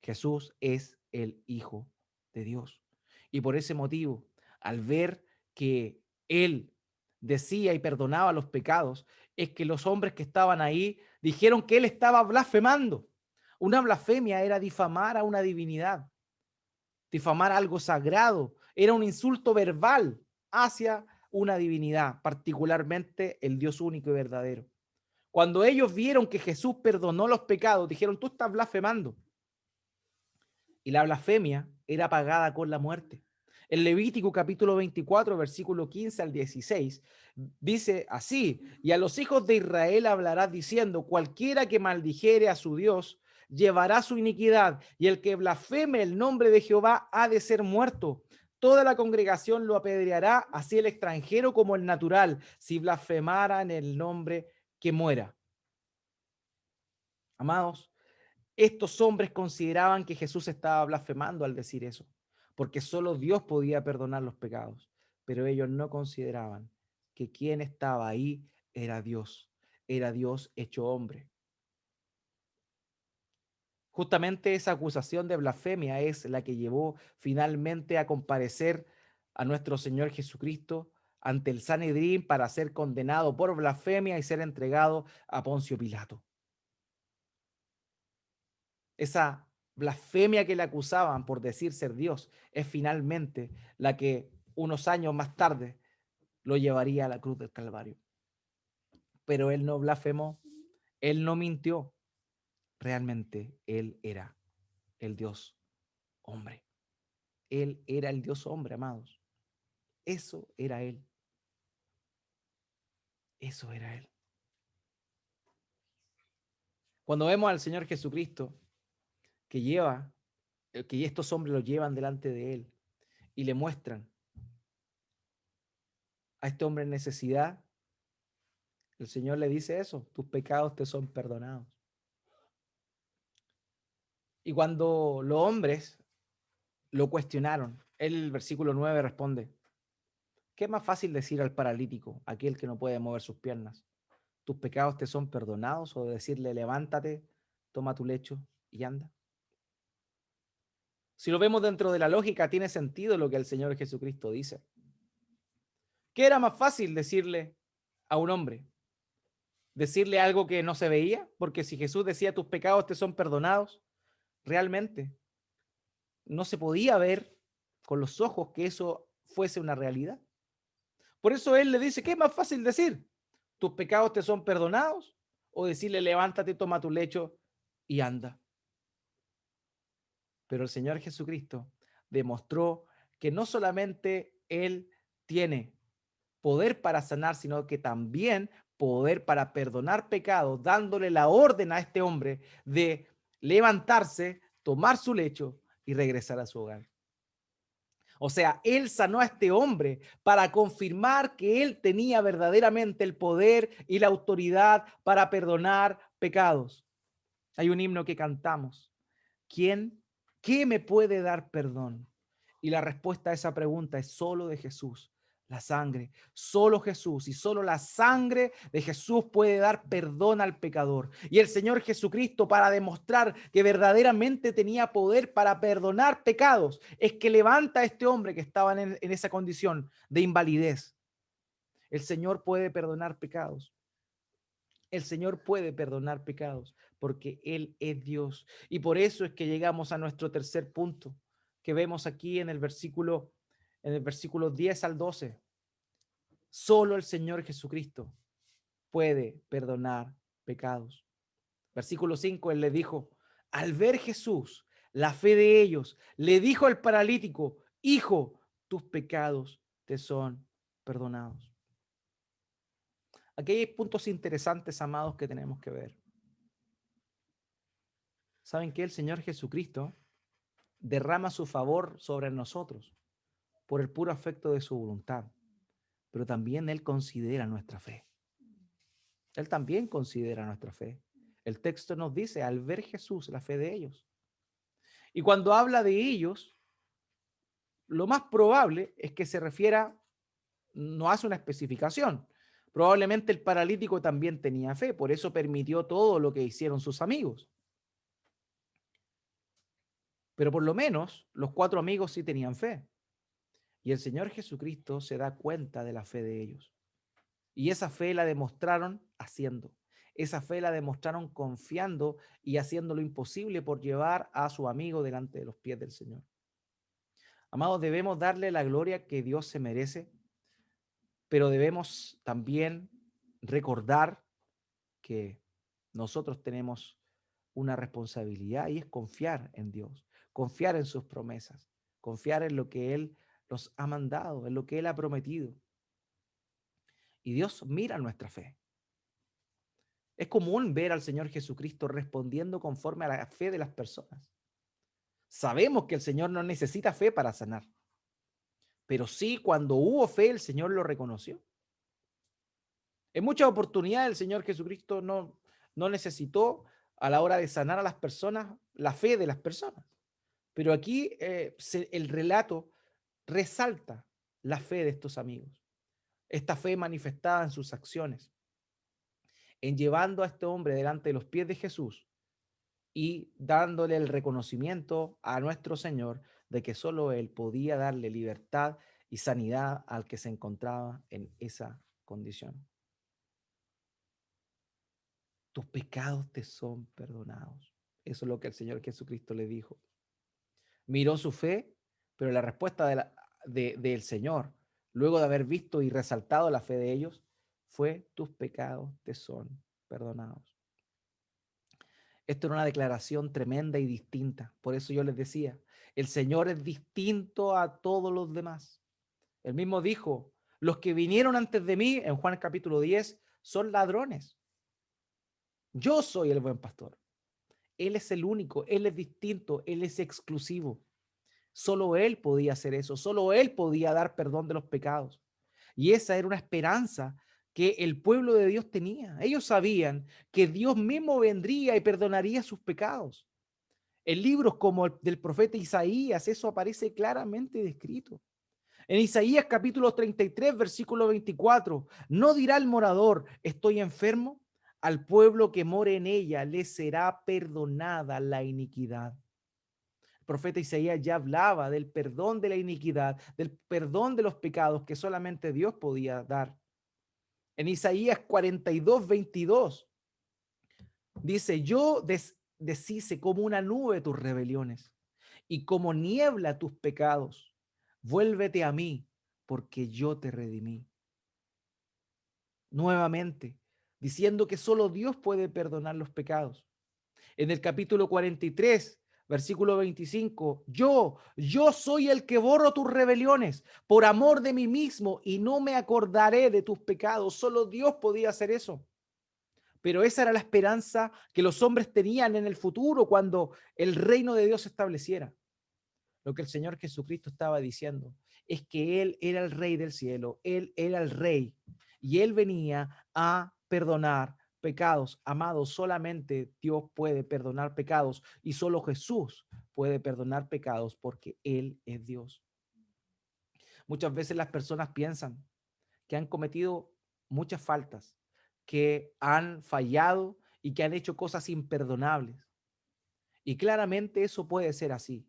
Jesús es el Hijo de Dios. Y por ese motivo, al ver que Él decía y perdonaba los pecados, es que los hombres que estaban ahí dijeron que Él estaba blasfemando. Una blasfemia era difamar a una divinidad, difamar algo sagrado, era un insulto verbal hacia una divinidad, particularmente el Dios único y verdadero. Cuando ellos vieron que Jesús perdonó los pecados, dijeron, tú estás blasfemando. Y la blasfemia era pagada con la muerte. En Levítico capítulo 24, versículo 15 al 16, dice así, y a los hijos de Israel hablarás diciendo, cualquiera que maldijere a su Dios, llevará su iniquidad, y el que blasfeme el nombre de Jehová ha de ser muerto. Toda la congregación lo apedreará, así el extranjero como el natural, si blasfemara en el nombre que muera. Amados, estos hombres consideraban que Jesús estaba blasfemando al decir eso, porque solo Dios podía perdonar los pecados, pero ellos no consideraban que quien estaba ahí era Dios hecho hombre. Justamente esa acusación de blasfemia es la que llevó finalmente a comparecer a nuestro Señor Jesucristo ante el Sanedrín para ser condenado por blasfemia y ser entregado a Poncio Pilato. Esa blasfemia que le acusaban por decir ser Dios es finalmente la que unos años más tarde lo llevaría a la cruz del Calvario. Pero él no blasfemó, él no mintió, realmente él era el Dios hombre. Él era el Dios hombre, amados. Eso era él. Eso era él. Cuando vemos al Señor Jesucristo que lleva, que estos hombres lo llevan delante de él y le muestran a este hombre en necesidad, el Señor le dice eso, tus pecados te son perdonados. Y cuando los hombres lo cuestionaron, él, el versículo 9 responde, ¿qué es más fácil decir al paralítico, aquel que no puede mover sus piernas? ¿Tus pecados te son perdonados? O decirle, levántate, toma tu lecho y anda. Si lo vemos dentro de la lógica, tiene sentido lo que el Señor Jesucristo dice. ¿Qué era más fácil decirle a un hombre? ¿Decirle algo que no se veía? Porque si Jesús decía, tus pecados te son perdonados, realmente no se podía ver con los ojos que eso fuese una realidad. Por eso él le dice, ¿qué es más fácil decir? ¿Tus pecados te son perdonados? O decirle, levántate, toma tu lecho y anda. Pero el Señor Jesucristo demostró que no solamente Él tiene poder para sanar, sino que también poder para perdonar pecados, dándole la orden a este hombre de levantarse, tomar su lecho y regresar a su hogar. O sea, él sanó a este hombre para confirmar que él tenía verdaderamente el poder y la autoridad para perdonar pecados. Hay un himno que cantamos. ¿Quién, qué me puede dar perdón? Y la respuesta a esa pregunta es solo de Jesús, la sangre. Solo Jesús y solo la sangre de Jesús puede dar perdón al pecador. Y el Señor Jesucristo, para demostrar que verdaderamente tenía poder para perdonar pecados, es que levanta a este hombre que estaba en esa condición de invalidez. El Señor puede perdonar pecados. El Señor puede perdonar pecados porque Él es Dios. Y por eso es que llegamos a nuestro tercer punto que vemos aquí en el versículo 10 al 12. Solo el Señor Jesucristo puede perdonar pecados. Versículo 5, Él le dijo, al ver Jesús, la fe de ellos, le dijo al paralítico, hijo, tus pecados te son perdonados. Aquí hay puntos interesantes, amados, que tenemos que ver. ¿Saben que el Señor Jesucristo derrama su favor sobre nosotros por el puro afecto de su voluntad? Pero también Él considera nuestra fe. Él también considera nuestra fe. El texto nos dice, al ver Jesús, la fe de ellos. Y cuando habla de ellos, lo más probable es que se refiera, no hace una especificación. Probablemente el paralítico también tenía fe, por eso permitió todo lo que hicieron sus amigos. Pero por lo menos los 4 amigos sí tenían fe. Y el Señor Jesucristo se da cuenta de la fe de ellos. Y esa fe la demostraron haciendo. Esa fe la demostraron confiando y haciendo lo imposible por llevar a su amigo delante de los pies del Señor. Amados, debemos darle la gloria que Dios se merece, pero debemos también recordar que nosotros tenemos una responsabilidad y es confiar en Dios, confiar en sus promesas, confiar en lo que Él nos ha mandado, en lo que Él ha prometido. Y Dios mira nuestra fe. Es común ver al Señor Jesucristo respondiendo conforme a la fe de las personas. Sabemos que el Señor no necesita fe para sanar, pero sí cuando hubo fe el Señor lo reconoció. En muchas oportunidades el Señor Jesucristo no necesitó a la hora de sanar a las personas la fe de las personas. Pero aquí el relato resalta la fe de estos amigos, esta fe manifestada en sus acciones, en llevando a este hombre delante de los pies de Jesús y dándole el reconocimiento a nuestro Señor de que solo Él podía darle libertad y sanidad al que se encontraba en esa condición. Tus pecados te son perdonados. Eso es lo que el Señor Jesucristo le dijo. Miró su fe, pero la respuesta del Señor, luego de haber visto y resaltado la fe de ellos, fue: tus pecados te son perdonados. Esto era una declaración tremenda y distinta. Por eso yo les decía, el Señor es distinto a todos los demás. Él mismo dijo: los que vinieron antes de mí, en Juan capítulo 10, son ladrones. Yo soy el buen pastor. Él es el único, Él es distinto, Él es exclusivo. Solo Él podía hacer eso, solo Él podía dar perdón de los pecados. Y esa era una esperanza que el pueblo de Dios tenía. Ellos sabían que Dios mismo vendría y perdonaría sus pecados. En libros como el del profeta Isaías, eso aparece claramente descrito. En Isaías capítulo 33, versículo 24, no dirá el morador: estoy enfermo. Al pueblo que more en ella le será perdonada la iniquidad. El profeta Isaías ya hablaba del perdón de la iniquidad, del perdón de los pecados que solamente Dios podía dar. En Isaías 42, 22, dice: yo deshice como una nube tus rebeliones y como niebla tus pecados. Vuélvete a mí, porque yo te redimí. Nuevamente, diciendo que solo Dios puede perdonar los pecados. En el capítulo 43, versículo 25, yo soy el que borro tus rebeliones por amor de mí mismo y no me acordaré de tus pecados. Solo Dios podía hacer eso. Pero esa era la esperanza que los hombres tenían en el futuro cuando el reino de Dios se estableciera. Lo que el Señor Jesucristo estaba diciendo es que Él era el Rey del cielo, Él era el Rey y Él venía a perdonar pecados. Amados, solamente Dios puede perdonar pecados y solo Jesús puede perdonar pecados porque Él es Dios. Muchas veces las personas piensan que han cometido muchas faltas, que han fallado y que han hecho cosas imperdonables. Y claramente eso puede ser así.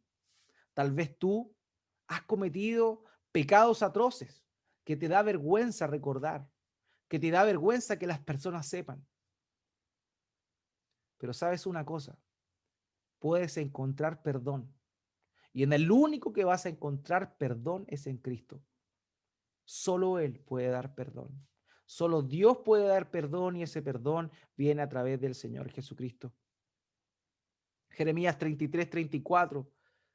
Tal vez tú has cometido pecados atroces que te da vergüenza recordar, que te da vergüenza que las personas sepan. Pero sabes una cosa, puedes encontrar perdón. Y en el único que vas a encontrar perdón es en Cristo. Solo Él puede dar perdón. Solo Dios puede dar perdón y ese perdón viene a través del Señor Jesucristo. Jeremías 33, 34.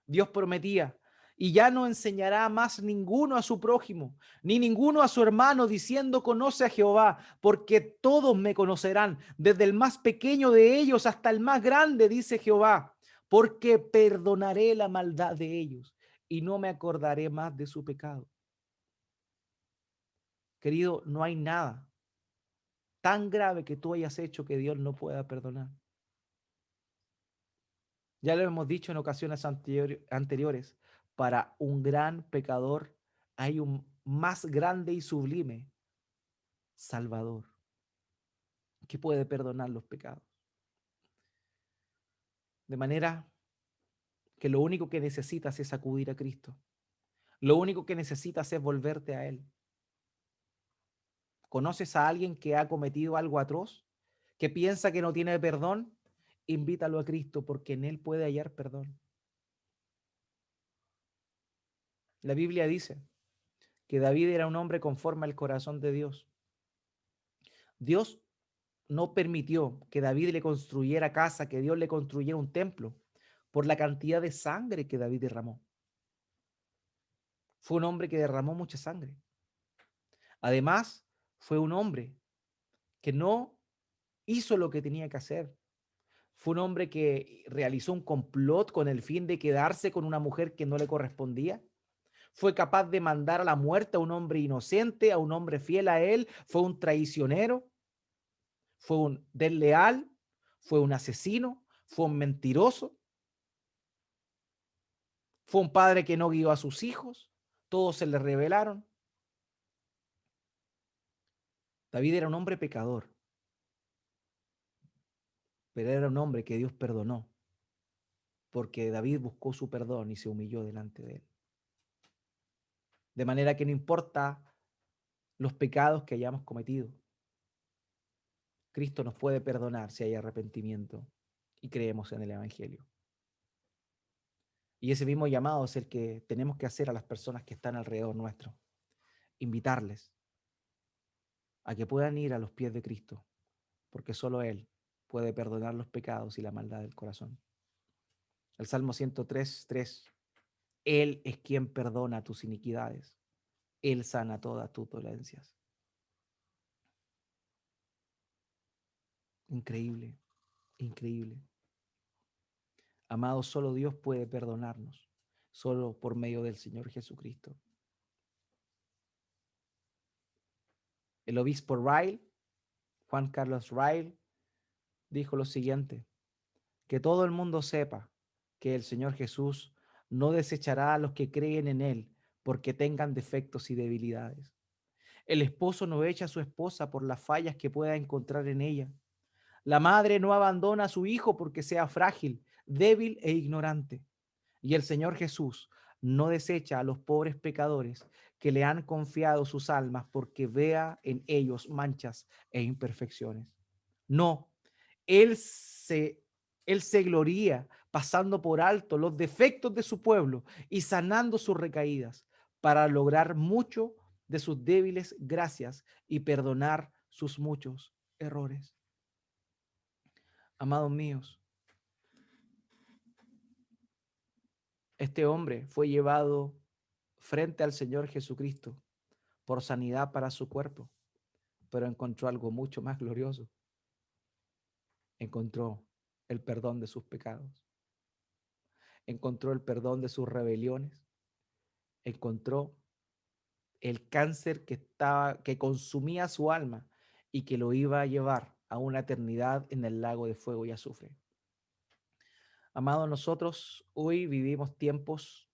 Dios prometía: y ya no enseñará más ninguno a su prójimo, ni ninguno a su hermano, diciendo: conoce a Jehová, porque todos me conocerán, desde el más pequeño de ellos hasta el más grande, dice Jehová, porque perdonaré la maldad de ellos y no me acordaré más de su pecado. Querido, no hay nada tan grave que tú hayas hecho que Dios no pueda perdonar. Ya lo hemos dicho en ocasiones anteriores, para un gran pecador hay un más grande y sublime Salvador que puede perdonar los pecados. De manera que lo único que necesitas es acudir a Cristo. Lo único que necesitas es volverte a Él. ¿Conoces a alguien que ha cometido algo atroz, que piensa que no tiene perdón? Invítalo a Cristo porque en Él puede hallar perdón. La Biblia dice que David era un hombre conforme al corazón de Dios. Dios no permitió que David le construyera casa, que Dios le construyera un templo, por la cantidad de sangre que David derramó. Fue un hombre que derramó mucha sangre. Además, fue un hombre que no hizo lo que tenía que hacer. Fue un hombre que realizó un complot con el fin de quedarse con una mujer que no le correspondía. Fue capaz de mandar a la muerte a un hombre inocente, a un hombre fiel a él. Fue un traicionero, fue un desleal, fue un asesino, fue un mentiroso. Fue un padre que no guió a sus hijos, todos se le rebelaron. David era un hombre pecador, pero era un hombre que Dios perdonó. porque David buscó su perdón y se humilló delante de él. De manera que no importa los pecados que hayamos cometido, Cristo nos puede perdonar si hay arrepentimiento y creemos en el Evangelio. Y ese mismo llamado es el que tenemos que hacer a las personas que están alrededor nuestro, invitarles a que puedan ir a los pies de Cristo, porque solo Él puede perdonar los pecados y la maldad del corazón. El Salmo 103:3, Él es quien perdona tus iniquidades, Él sana todas tus dolencias. Increíble, increíble. Amado, solo Dios puede perdonarnos, solo por medio del Señor Jesucristo. El obispo Ryle, Juan Carlos Ryle, dijo lo siguiente: que todo el mundo sepa que el Señor Jesús no desechará a los que creen en Él porque tengan defectos y debilidades. El esposo no echa a su esposa por las fallas que pueda encontrar en ella. La madre no abandona a su hijo porque sea frágil, débil e ignorante. Y el Señor Jesús no desecha a los pobres pecadores que le han confiado sus almas porque vea en ellos manchas e imperfecciones. No, Él se, él se gloría pasando por alto los defectos de su pueblo y sanando sus recaídas para lograr mucho de sus débiles gracias y perdonar sus muchos errores. Amados míos, este hombre fue llevado frente al Señor Jesucristo por sanidad para su cuerpo, pero encontró algo mucho más glorioso. Encontró el perdón de sus pecados, encontró el perdón de sus rebeliones, encontró el cáncer que consumía su alma y que lo iba a llevar a una eternidad en el lago de fuego y azufre. Amados, nosotros hoy vivimos tiempos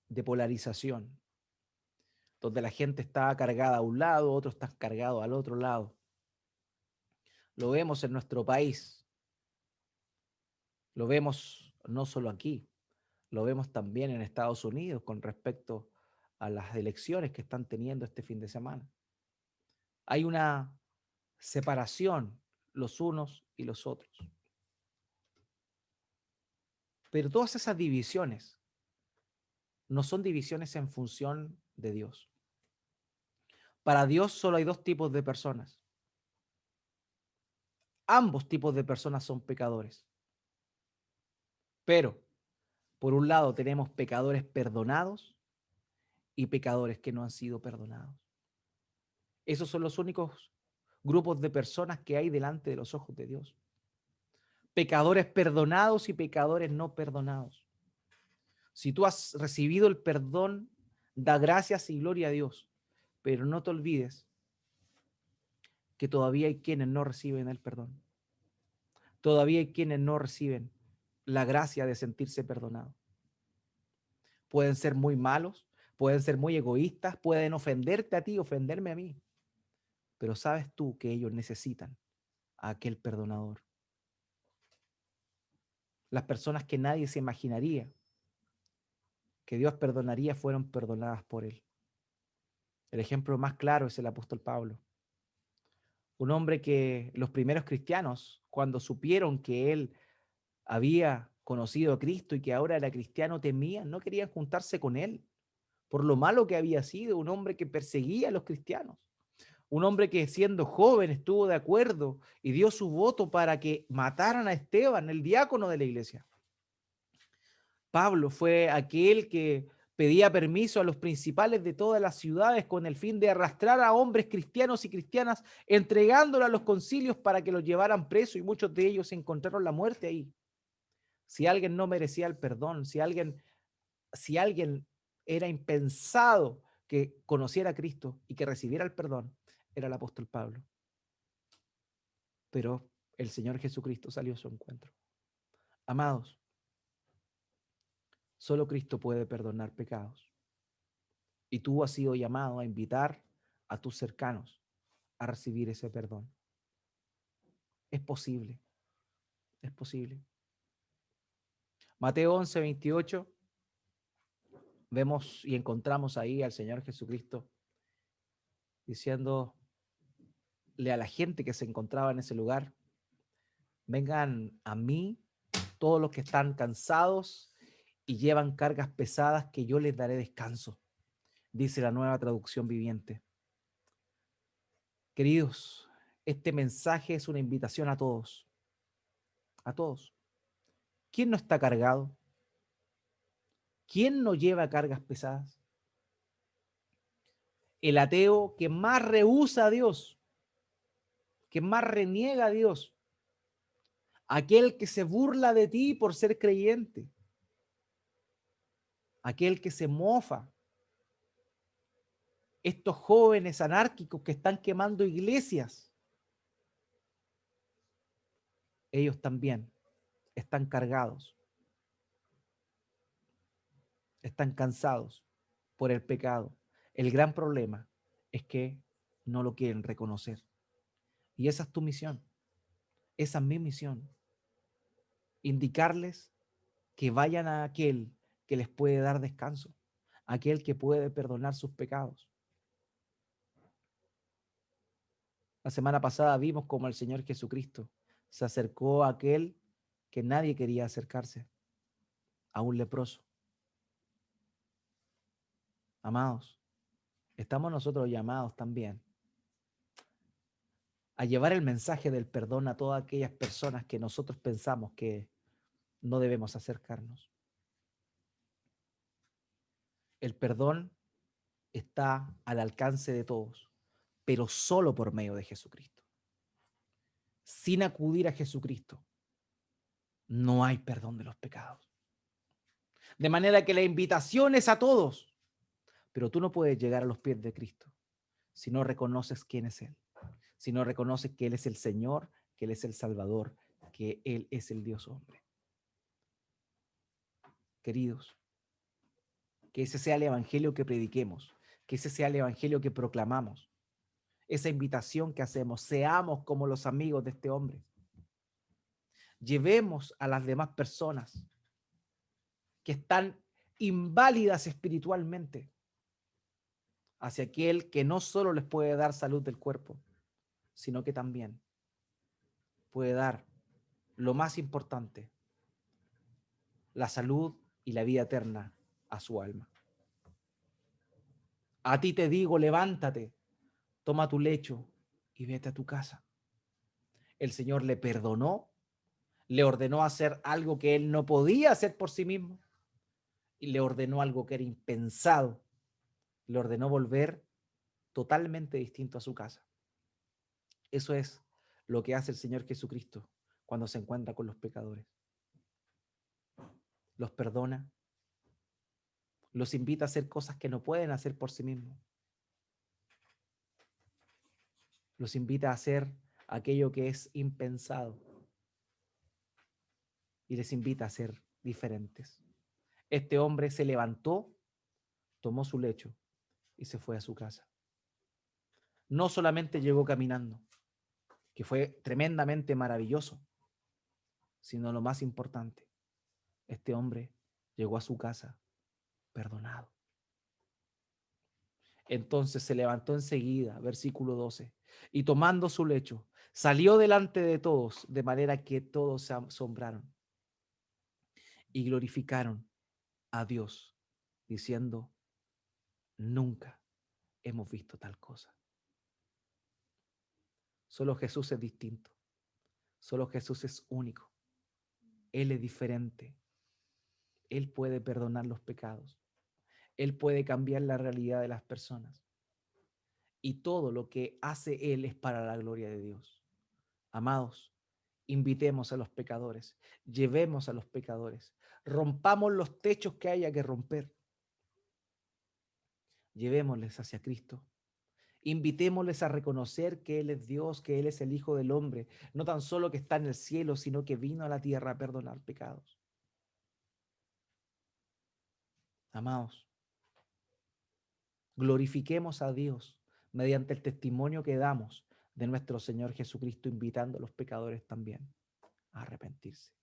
de polarización, donde la gente está cargada a un lado, otros están cargados al otro lado. Lo vemos en nuestro país, lo vemos no solo aquí, lo vemos también en Estados Unidos con respecto a las elecciones que están teniendo este fin de semana. Hay una separación los unos y los otros. Pero todas esas divisiones no son divisiones en función de Dios. Para Dios solo hay dos tipos de personas. Ambos tipos de personas son pecadores. Pero, por un lado, tenemos pecadores perdonados y pecadores que no han sido perdonados. Esos son los únicos grupos de personas que hay delante de los ojos de Dios. Pecadores perdonados y pecadores no perdonados. Si tú has recibido el perdón, da gracias y gloria a Dios, pero no te olvides que todavía hay quienes no reciben el perdón. Todavía hay quienes no reciben la gracia de sentirse perdonados. Pueden ser muy malos, pueden ser muy egoístas, pueden ofenderte a ti, ofenderme a mí, pero sabes tú que ellos necesitan a aquel perdonador. Las personas que nadie se imaginaría que Dios perdonaría fueron perdonadas por Él. El ejemplo más claro es el apóstol Pablo, un hombre que los primeros cristianos, cuando supieron que él había conocido a Cristo y que ahora era cristiano, temían, no querían juntarse con él por lo malo que había sido, un hombre que perseguía a los cristianos, un hombre que siendo joven estuvo de acuerdo y dio su voto para que mataran a Esteban, el diácono de la iglesia. Pablo fue aquel que pedía permiso a los principales de todas las ciudades con el fin de arrastrar a hombres cristianos y cristianas, entregándolos a los concilios para que los llevaran preso, y muchos de ellos encontraron la muerte ahí. Si alguien no merecía el perdón, si alguien era impensado que conociera a Cristo y que recibiera el perdón, era el apóstol Pablo. Pero el Señor Jesucristo salió a su encuentro. Amados, solo Cristo puede perdonar pecados. Y tú has sido llamado a invitar a tus cercanos a recibir ese perdón. Es posible, es posible. Mateo 11:28, vemos y encontramos ahí al Señor Jesucristo diciéndole a la gente que se encontraba en ese lugar: vengan a mí todos los que están cansados y llevan cargas pesadas, que yo les daré descanso, dice la Nueva Traducción Viviente. Queridos, este mensaje es una invitación a todos, a todos. ¿Quién no está cargado? ¿Quién no lleva cargas pesadas? El ateo que más rehúsa a Dios, que más reniega a Dios, aquel que se burla de ti por ser creyente, aquel que se mofa, estos jóvenes anárquicos que están quemando iglesias, ellos también están cargados, están cansados por el pecado. El gran problema es que no lo quieren reconocer. Y esa es tu misión, esa es mi misión, indicarles que vayan a aquel que les puede dar descanso, aquel que puede perdonar sus pecados. La semana pasada vimos cómo el Señor Jesucristo se acercó a aquel que nadie quería acercarse, a un leproso. Amados, estamos nosotros llamados también a llevar el mensaje del perdón a todas aquellas personas que nosotros pensamos que no debemos acercarnos. El perdón está al alcance de todos, pero solo por medio de Jesucristo. Sin acudir a Jesucristo, no hay perdón de los pecados. De manera que la invitación es a todos, pero tú no puedes llegar a los pies de Cristo si no reconoces quién es Él, si no reconoces que Él es el Señor, que Él es el Salvador, que Él es el Dios hombre. Queridos, que ese sea el evangelio que prediquemos, que ese sea el evangelio que proclamamos, esa invitación que hacemos, seamos como los amigos de este hombre. Llevemos a las demás personas que están inválidas espiritualmente hacia aquel que no solo les puede dar salud del cuerpo, sino que también puede dar lo más importante, la salud y la vida eterna a su alma. A ti te digo, levántate, toma tu lecho y vete a tu casa. El Señor le perdonó, le ordenó hacer algo que él no podía hacer por sí mismo y le ordenó algo que era impensado. Le ordenó volver totalmente distinto a su casa. Eso es lo que hace el Señor Jesucristo cuando se encuentra con los pecadores. Los perdona, los invita a hacer cosas que no pueden hacer por sí mismos. Los invita a hacer aquello que es impensado y les invita a ser diferentes. Este hombre se levantó, tomó su lecho y se fue a su casa. No solamente llegó caminando, que fue tremendamente maravilloso, sino lo más importante, este hombre llegó a su casa perdonado. Entonces se levantó enseguida, versículo 12, y tomando su lecho, salió delante de todos, de manera que todos se asombraron y glorificaron a Dios, diciendo: nunca hemos visto tal cosa. Solo Jesús es distinto, solo Jesús es único, Él es diferente, Él puede perdonar los pecados, Él puede cambiar la realidad de las personas. Y todo lo que hace Él es para la gloria de Dios. Amados, invitemos a los pecadores, llevemos a los pecadores, rompamos los techos que haya que romper, llevémosles hacia Cristo, invitémosles a reconocer que Él es Dios, que Él es el Hijo del Hombre, no tan solo que está en el cielo, sino que vino a la tierra a perdonar pecados. Amados, glorifiquemos a Dios mediante el testimonio que damos de nuestro Señor Jesucristo, invitando a los pecadores también a arrepentirse.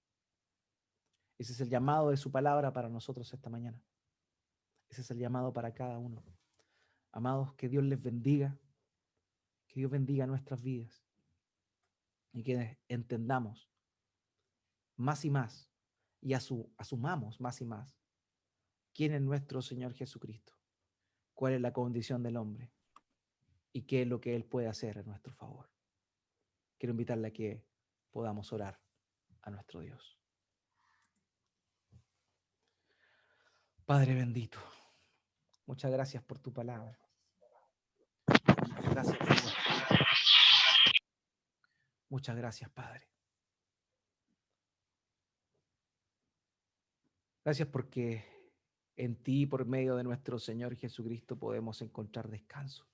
Ese es el llamado de su palabra para nosotros esta mañana. Ese es el llamado para cada uno. Amados, que Dios les bendiga, que Dios bendiga nuestras vidas y que entendamos más y más y asumamos más y más quién es nuestro Señor Jesucristo, cuál es la condición del hombre y qué es lo que Él puede hacer a nuestro favor. Quiero invitarle a que podamos orar a nuestro Dios. Padre bendito, muchas gracias por tu palabra. Gracias, Dios. Muchas gracias, Padre. Gracias porque en ti, por medio de nuestro Señor Jesucristo, podemos encontrar descanso.